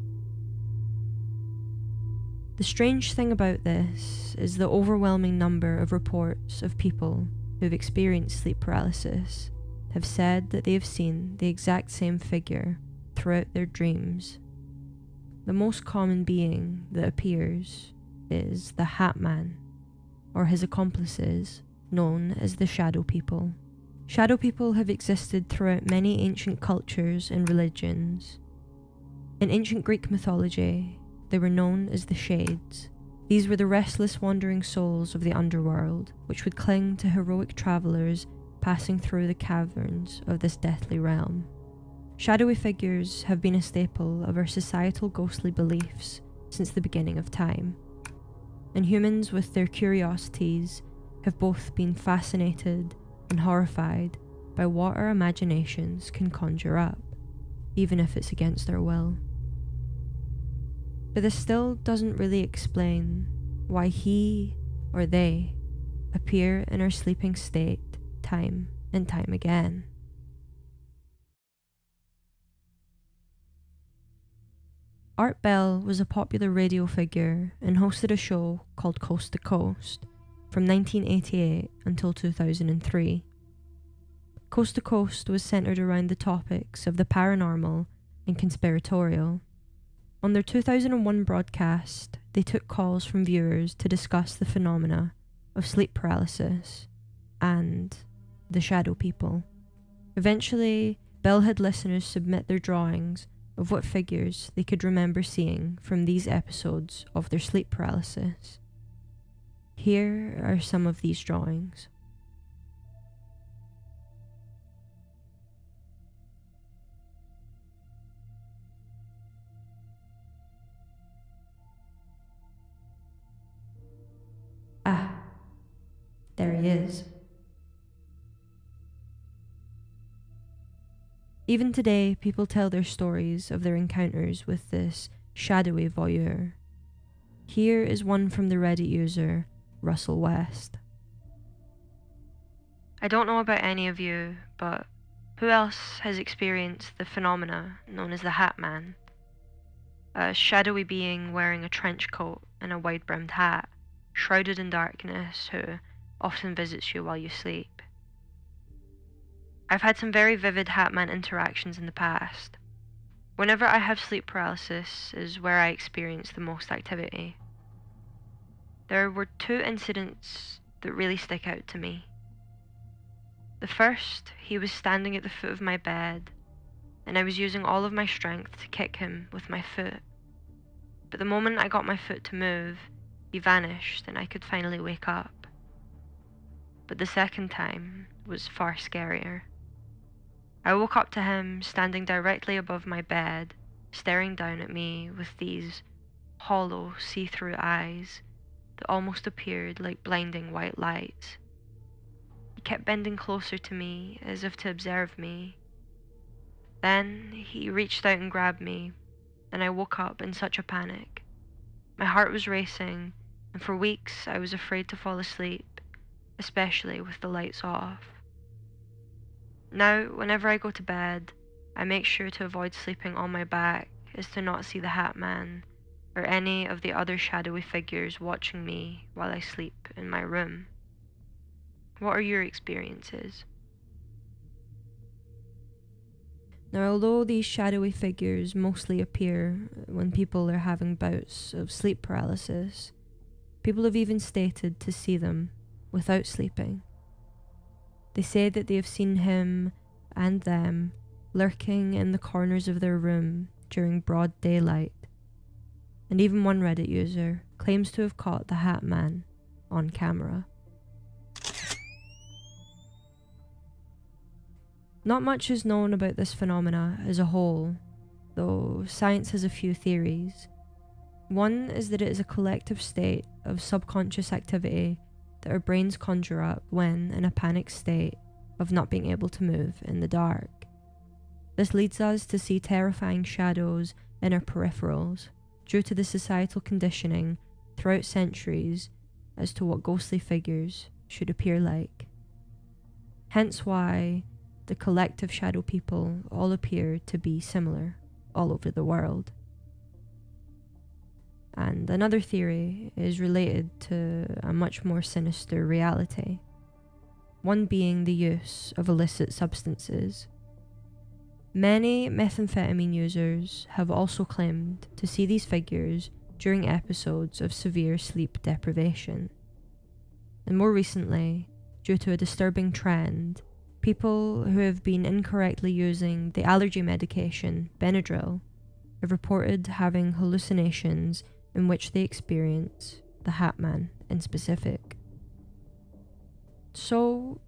The strange thing about this is the overwhelming number of reports of people who have experienced sleep paralysis have said that they have seen the exact same figure throughout their dreams. The most common being that appears is the Hat Man, or his accomplices, known as the Shadow People. Shadow People have existed throughout many ancient cultures and religions. In ancient Greek mythology, they were known as the Shades. These were the restless wandering souls of the underworld, which would cling to heroic travellers passing through the caverns of this deathly realm. Shadowy figures have been a staple of our societal ghostly beliefs since the beginning of time, and humans with their curiosities have both been fascinated and horrified by what our imaginations can conjure up, even if it's against our will. But this still doesn't really explain why he or they appear in our sleeping state time and time again. Art Bell was a popular radio figure and hosted a show called Coast to Coast from 1988 until 2003. Coast to Coast was centered around the topics of the paranormal and conspiratorial. On their 2001 broadcast, they took calls from viewers to discuss the phenomena of sleep paralysis and the Shadow People. Eventually, Bell had listeners submit their drawings of what figures they could remember seeing from these episodes of their sleep paralysis. Here are some of these drawings. Ah, there he is. Even today, people tell their stories of their encounters with this shadowy voyeur. Here is one from the Reddit user, Russell West. I don't know about any of you, but who else has experienced the phenomena known as the Hat Man? A shadowy being wearing a trench coat and a wide-brimmed hat, shrouded in darkness, who often visits you while you sleep. I've had some very vivid Hatman interactions in the past. Whenever I have sleep paralysis is where I experience the most activity. There were two incidents that really stick out to me. The first, he was standing at the foot of my bed, and I was using all of my strength to kick him with my foot. But the moment I got my foot to move, he vanished and I could finally wake up. But the second time was far scarier. I woke up to him standing directly above my bed, staring down at me with these hollow, see-through eyes that almost appeared like blinding white lights. He kept bending closer to me as if to observe me. Then he reached out and grabbed me, and I woke up in such a panic. My heart was racing, and for weeks I was afraid to fall asleep, especially with the lights off. Now, whenever I go to bed, I make sure to avoid sleeping on my back as to not see the Hat Man or any of the other shadowy figures watching me while I sleep in my room. What are your experiences? Now, although these shadowy figures mostly appear when people are having bouts of sleep paralysis, people have even stated to see them without sleeping. They say that they have seen him and them lurking in the corners of their room during broad daylight. And even one Reddit user claims to have caught the Hat Man on camera. Not much is known about this phenomena as a whole, though science has a few theories. One is that it is a collective state of subconscious activity that our brains conjure up when in a panic state of not being able to move in the dark. This leads us to see terrifying shadows in our peripherals due to the societal conditioning throughout centuries as to what ghostly figures should appear like. Hence why the collective shadow people all appear to be similar all over the world. And another theory is related to a much more sinister reality, one being the use of illicit substances. Many methamphetamine users have also claimed to see these figures during episodes of severe sleep deprivation. And more recently, due to a disturbing trend. People who have been incorrectly using the allergy medication Benadryl have reported having hallucinations in which they experience the Hat Man in specific. So,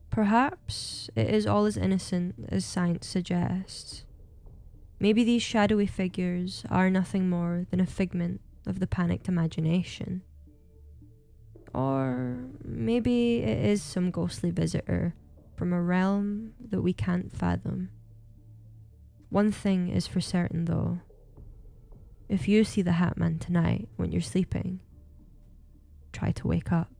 perhaps it is all as innocent as science suggests. Maybe these shadowy figures are nothing more than a figment of the panicked imagination. Or maybe it is some ghostly visitor from a realm that we can't fathom. One thing is for certain though. If you see the Hat Man tonight when you're sleeping, try to wake up.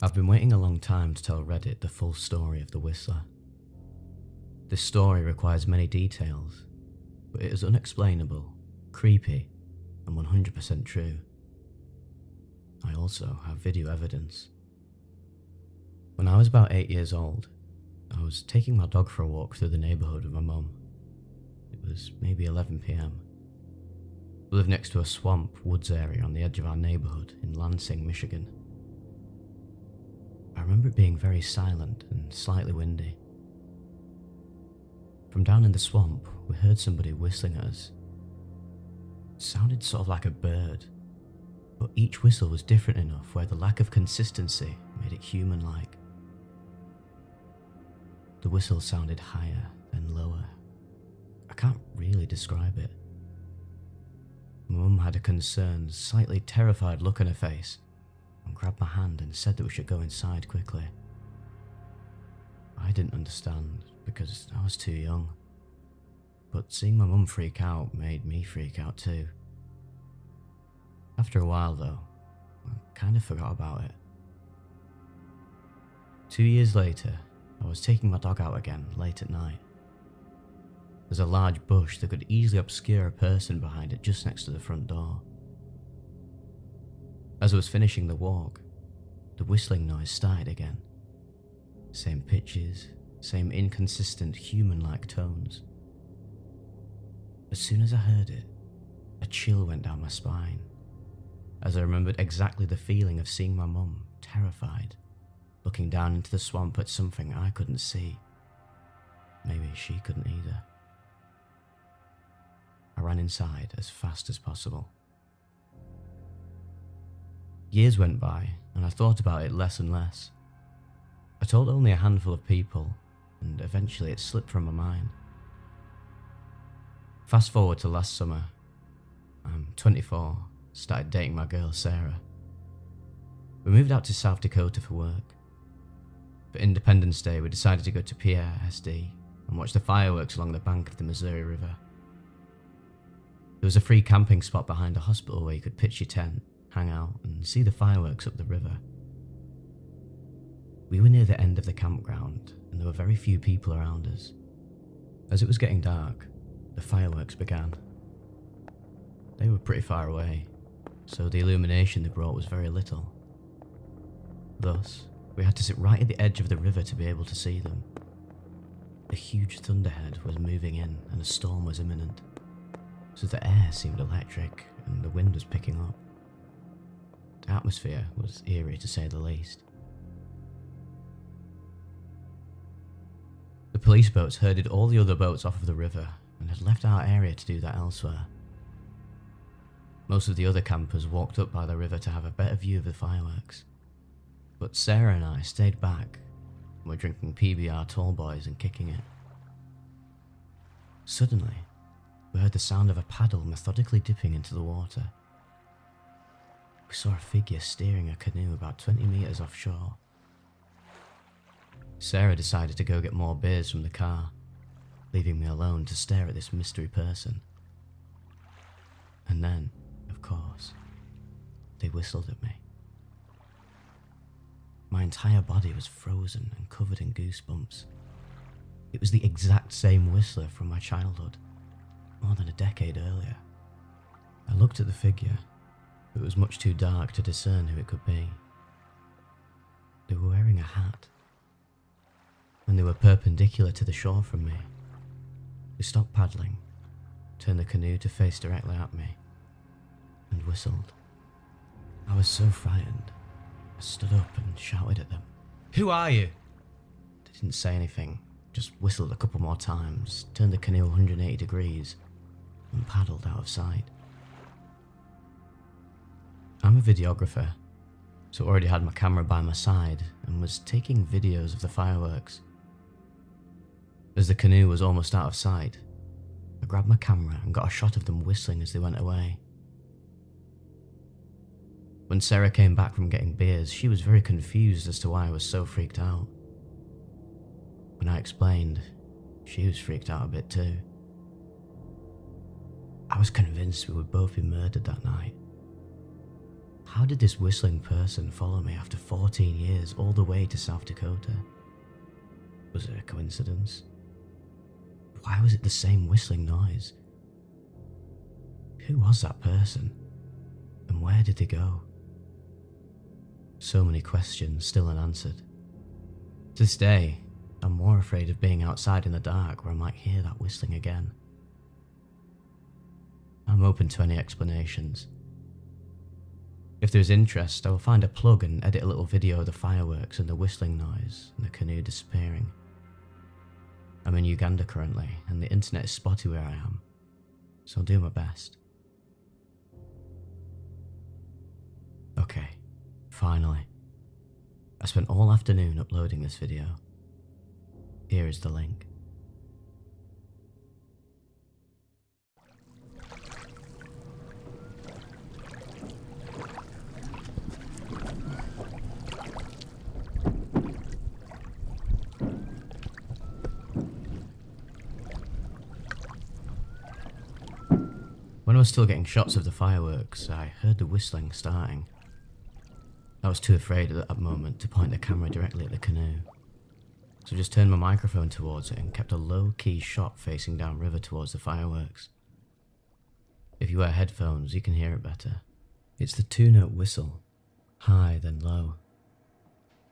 I've been waiting a long time to tell Reddit the full story of the Whistler. This story requires many details, but it is unexplainable, creepy, and 100% true. I also have video evidence. When I was about 8 years old, I was taking my dog for a walk through the neighbourhood with my mum. It was maybe 11 PM. We live next to a swamp woods area on the edge of our neighbourhood in Lansing, Michigan. I remember it being very silent and slightly windy. From down in the swamp, we heard somebody whistling at us. It sounded sort of like a bird, but each whistle was different enough where the lack of consistency made it human-like. The whistle sounded higher, then lower. I can't really describe it. My mum had a concerned, slightly terrified look on her face, and grabbed my hand and said that we should go inside quickly. I didn't understand because I was too young, but seeing my mum freak out made me freak out too. After a while though, I kind of forgot about it. 2 years later, I was taking my dog out again late at night. There's a large bush that could easily obscure a person behind it just next to the front door. As I was finishing the walk, the whistling noise started again. Same pitches, same inconsistent human-like tones. As soon as I heard it, a chill went down my spine, as I remembered exactly the feeling of seeing my mum, terrified, looking down into the swamp at something I couldn't see. Maybe she couldn't either. I ran inside as fast as possible. Years went by, and I thought about it less and less. I told only a handful of people, and eventually it slipped from my mind. Fast forward to last summer. I'm 24, started dating my girl Sarah. We moved out to South Dakota for work. For Independence Day, we decided to go to Pierre, SD, and watch the fireworks along the bank of the Missouri River. There was a free camping spot behind a hospital where you could pitch your tent, hang out, and see the fireworks up the river. We were near the end of the campground, and there were very few people around us. As it was getting dark, the fireworks began. They were pretty far away, so the illumination they brought was very little. Thus, we had to sit right at the edge of the river to be able to see them. A huge thunderhead was moving in, and a storm was imminent, so the air seemed electric, and the wind was picking up. The atmosphere was eerie to say the least. The police boats herded all the other boats off of the river and had left our area to do that elsewhere. Most of the other campers walked up by the river to have a better view of the fireworks, but Sarah and I stayed back and were drinking PBR tall boys and kicking it. Suddenly, we heard the sound of a paddle methodically dipping into the water. We saw a figure steering a canoe about 20 meters offshore. Sarah decided to go get more beers from the car, leaving me alone to stare at this mystery person. And then, of course, they whistled at me. My entire body was frozen and covered in goosebumps. It was the exact same Whistler from my childhood, more than a decade earlier. I looked at the figure, but it was much too dark to discern who it could be. They were wearing a hat. When they were perpendicular to the shore from me, they stopped paddling, turned the canoe to face directly at me, and whistled. I was so frightened, I stood up and shouted at them, "Who are you?" They didn't say anything, just whistled a couple more times, turned the canoe 180 degrees, and paddled out of sight. I'm a videographer, so already had my camera by my side and was taking videos of the fireworks. As the canoe was almost out of sight, I grabbed my camera and got a shot of them whistling as they went away. When Sarah came back from getting beers, she was very confused as to why I was so freaked out. When I explained, she was freaked out a bit too. I was convinced we would both be murdered that night. How did this whistling person follow me after 14 years all the way to South Dakota? Was it a coincidence? Why was it the same whistling noise? Who was that person? And where did they go? So many questions still unanswered. To this day, I'm more afraid of being outside in the dark where I might hear that whistling again. I'm open to any explanations. If there's interest, I will find a plug and edit a little video of the fireworks and the whistling noise and the canoe disappearing. I'm in Uganda currently, and the internet is spotty where I am, so I'll do my best. Okay, finally. I spent all afternoon uploading this video. Here is the link. When I was still getting shots of the fireworks, I heard the whistling starting. I was too afraid at that moment to point the camera directly at the canoe, so just turned my microphone towards it and kept a low-key shot facing downriver towards the fireworks. If you wear headphones, you can hear it better. It's the two-note whistle, high then low.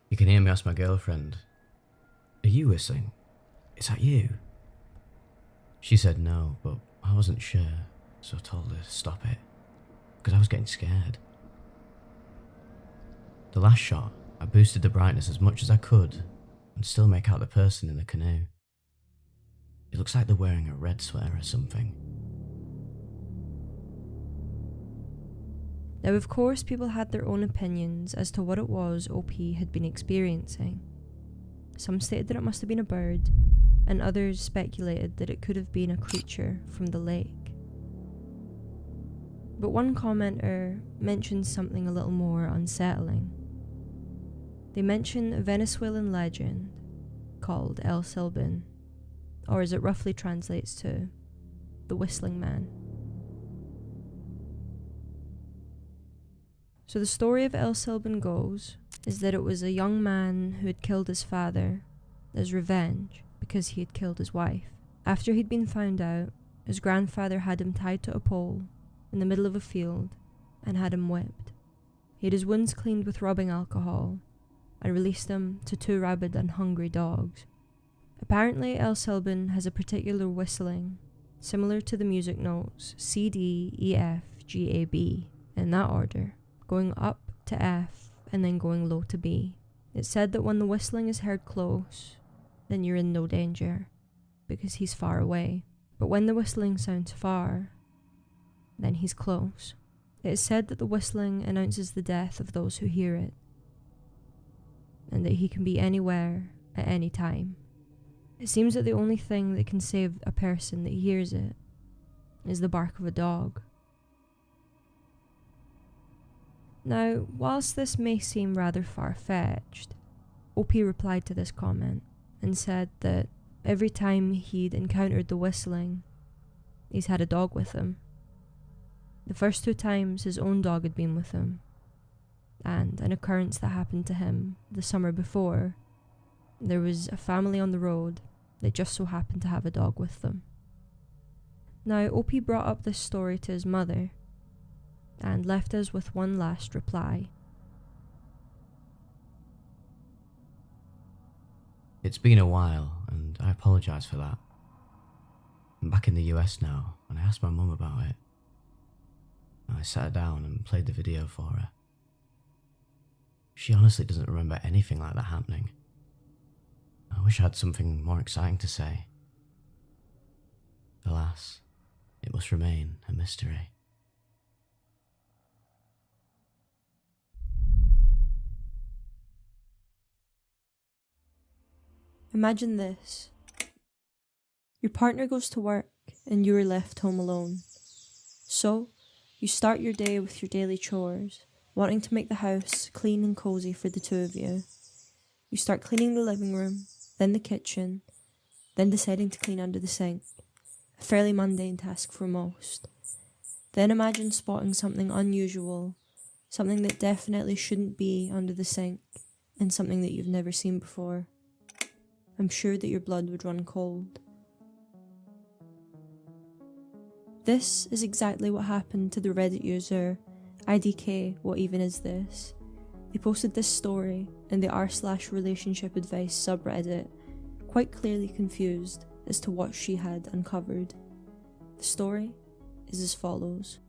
You can hear me ask my girlfriend, "Are you whistling? Is that you?" She said no, but I wasn't sure, so I told her to stop it, because I was getting scared. The last shot, I boosted the brightness as much as I could and still make out the person in the canoe. It looks like they're wearing a red sweater or something. Now, of course, people had their own opinions as to what it was OP had been experiencing. Some stated that it must have been a bird, and others speculated that it could have been a creature from the lake. But one commenter mentioned something a little more unsettling. They mention a Venezuelan legend called El Silbin, or as it roughly translates to, the Whistling Man. So the story of El Silbin goes is that it was a young man who had killed his father as revenge because he had killed his wife. After he'd been found out, his grandfather had him tied to a pole in the middle of a field and had him whipped. He had his wounds cleaned with rubbing alcohol and released them to two rabid and hungry dogs. Apparently, El Silbin has a particular whistling similar to the music notes C, D, E, F, G, A, B in that order, going up to F and then going low to B. It's said that when the whistling is heard close, then you're in no danger because he's far away. But when the whistling sounds far, then he's close. It is said that the whistling announces the death of those who hear it, and that he can be anywhere at any time. It seems that the only thing that can save a person that hears it is the bark of a dog. Now, whilst this may seem rather far-fetched, OP replied to this comment and said that every time he'd encountered the whistling, he's had a dog with him. The first two times his own dog had been with him, and an occurrence that happened to him the summer before, there was a family on the road that just so happened to have a dog with them. Now, OP brought up this story to his mother, and left us with one last reply. It's been a while, and I apologise for that. I'm back in the US now, and I asked my mum about it. I sat her down and played the video for her. She honestly doesn't remember anything like that happening. I wish I had something more exciting to say. Alas, it must remain a mystery. Imagine this. Your partner goes to work and you are left home alone. So, you start your day with your daily chores, wanting to make the house clean and cosy for the two of you. You start cleaning the living room, then the kitchen, then deciding to clean under the sink. A fairly mundane task for most. Then imagine spotting something unusual, something that definitely shouldn't be under the sink, and something that you've never seen before. I'm sure that your blood would run cold. This is exactly what happened to the Reddit user IDK What Even Is This? They posted this story in the r/relationship advice subreddit, quite clearly confused as to what she had uncovered. The story is as follows.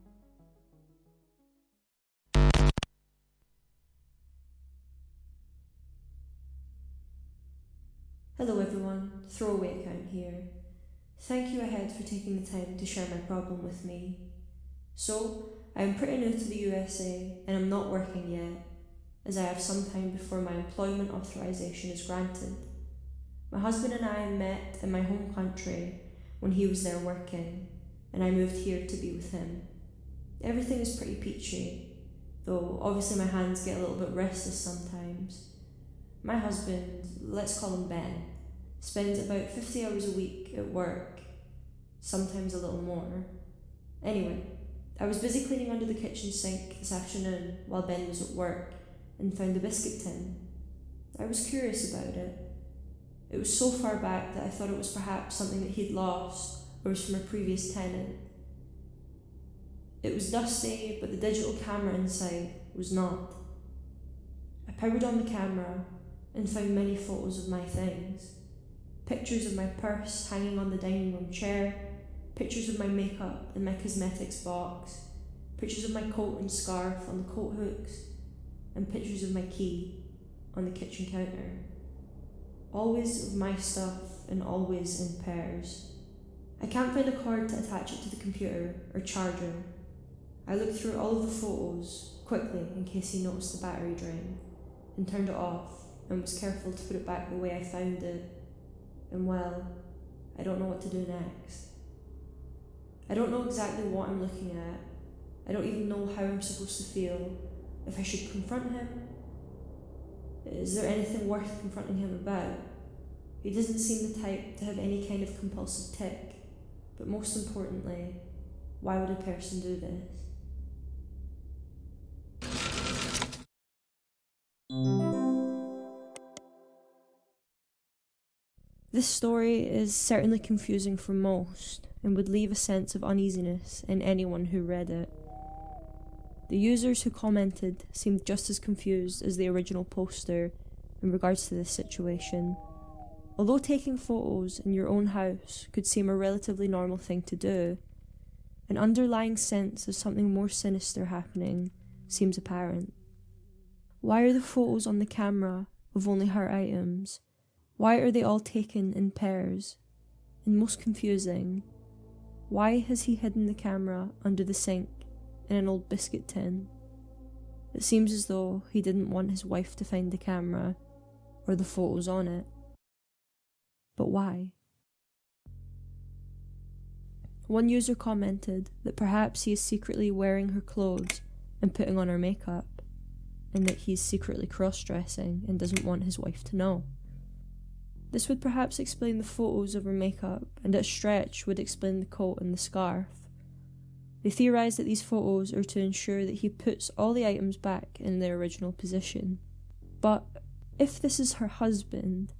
Hello everyone, throwaway account here. Thank you ahead for taking the time to share my problem with me. So, I am pretty new to the USA and I'm not working yet, as I have some time before my employment authorization is granted. My husband and I met in my home country when he was there working, and I moved here to be with him. Everything is pretty peachy, though obviously my hands get a little bit restless sometimes. My husband, let's call him Ben, spends about 50 hours a week at work, sometimes a little more. Anyway, I was busy cleaning under the kitchen sink this afternoon while Ben was at work and found the biscuit tin. I was curious about it. It was so far back that I thought it was perhaps something that he'd lost or was from a previous tenant. It was dusty, but the digital camera inside was not. I powered on the camera and found many photos of my things. Pictures of my purse hanging on the dining room chair, pictures of my makeup in my cosmetics box, pictures of my coat and scarf on the coat hooks, and pictures of my key on the kitchen counter. Always of my stuff and always in pairs. I can't find a cord to attach it to the computer or charger. I looked through all of the photos quickly in case he noticed the battery drain, and turned it off and was careful to put it back the way I found it. And well, I don't know what to do next. I don't know exactly what I'm looking at. I don't even know how I'm supposed to feel, if I should confront him. Is there anything worth confronting him about? He doesn't seem the type to have any kind of compulsive tic, but most importantly, why would a person do this? This story is certainly confusing for most, and would leave a sense of uneasiness in anyone who read it. The users who commented seemed just as confused as the original poster in regards to this situation. Although taking photos in your own house could seem a relatively normal thing to do, an underlying sense of something more sinister happening seems apparent. Why are the photos on the camera of only her items? Why are they all taken in pairs? And most confusing, why has he hidden the camera under the sink in an old biscuit tin? It seems as though he didn't want his wife to find the camera or the photos on it. But why? One user commented that perhaps he is secretly wearing her clothes and putting on her makeup, and that he's secretly cross-dressing and doesn't want his wife to know. This would perhaps explain the photos of her makeup, and at a stretch would explain the coat and the scarf. They theorise that these photos are to ensure that he puts all the items back in their original position. But if this is her husband,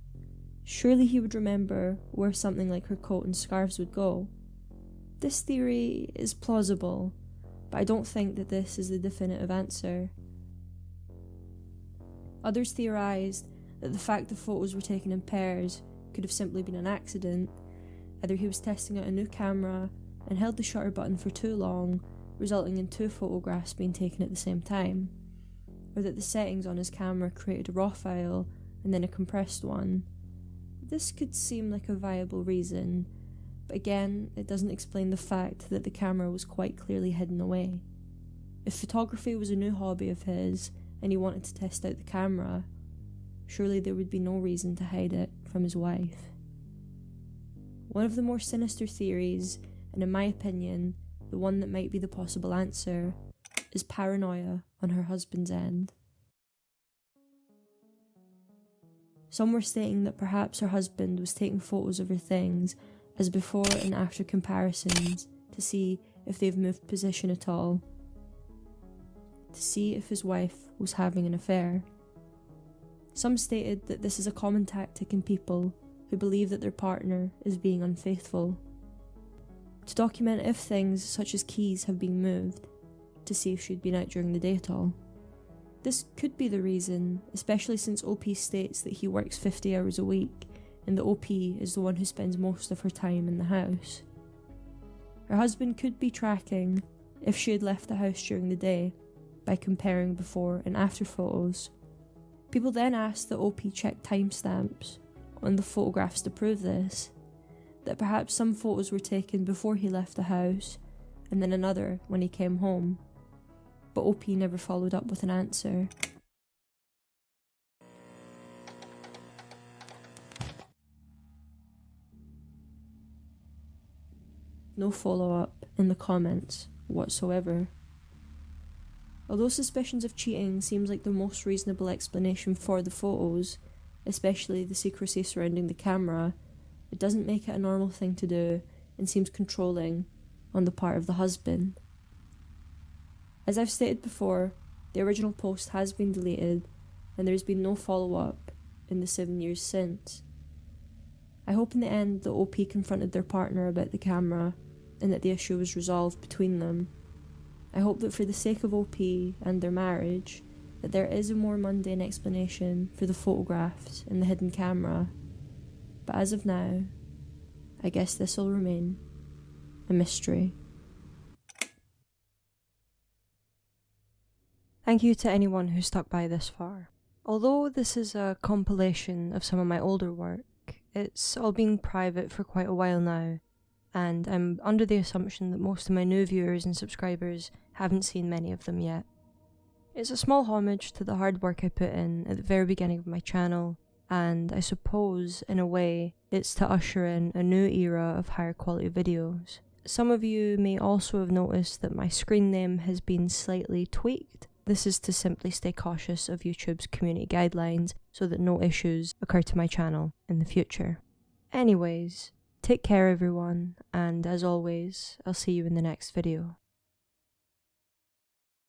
surely he would remember where something like her coat and scarves would go. This theory is plausible, but I don't think that this is the definitive answer. Others theorised that the fact the photos were taken in pairs could have simply been an accident. Either he was testing out a new camera and held the shutter button for too long, resulting in 2 photographs being taken at the same time, or that the settings on his camera created a RAW file and then a compressed one. This could seem like a viable reason, but again, it doesn't explain the fact that the camera was quite clearly hidden away. If photography was a new hobby of his and he wanted to test out the camera, surely there would be no reason to hide it from his wife. One of the more sinister theories, and in my opinion, the one that might be the possible answer, is paranoia on her husband's end. Some were stating that perhaps her husband was taking photos of her things as before and after comparisons to see if they've moved position at all, to see if his wife was having an affair. Some stated that this is a common tactic in people who believe that their partner is being unfaithful, to document if things such as keys have been moved, to see if she'd been out during the day at all. This could be the reason, especially since OP states that he works 50 hours a week, and the OP is the one who spends most of her time in the house. Her husband could be tracking if she had left the house during the day by comparing before and after photos. People then asked that OP check timestamps on the photographs to prove this, that perhaps some photos were taken before he left the house and then another when he came home, but OP never followed up with an answer. No follow-up in the comments whatsoever. Although suspicions of cheating seems like the most reasonable explanation for the photos, especially the secrecy surrounding the camera, it doesn't make it a normal thing to do and seems controlling on the part of the husband. As I've stated before, the original post has been deleted and there has been no follow-up in the 7 years since. I hope in the end that OP confronted their partner about the camera and that the issue was resolved between them. I hope that for the sake of OP and their marriage, that there is a more mundane explanation for the photographs and the hidden camera. But as of now, I guess this will remain a mystery. Thank you to anyone who stuck by this far. Although this is a compilation of some of my older work, it's all been private for quite a while now, and I'm under the assumption that most of my new viewers and subscribers haven't seen many of them yet. It's a small homage to the hard work I put in at the very beginning of my channel, and I suppose, in a way, it's to usher in a new era of higher quality videos. Some of you may also have noticed that my screen name has been slightly tweaked. This is to simply stay cautious of YouTube's community guidelines so that no issues occur to my channel in the future. Anyways, take care everyone, and as always, I'll see you in the next video.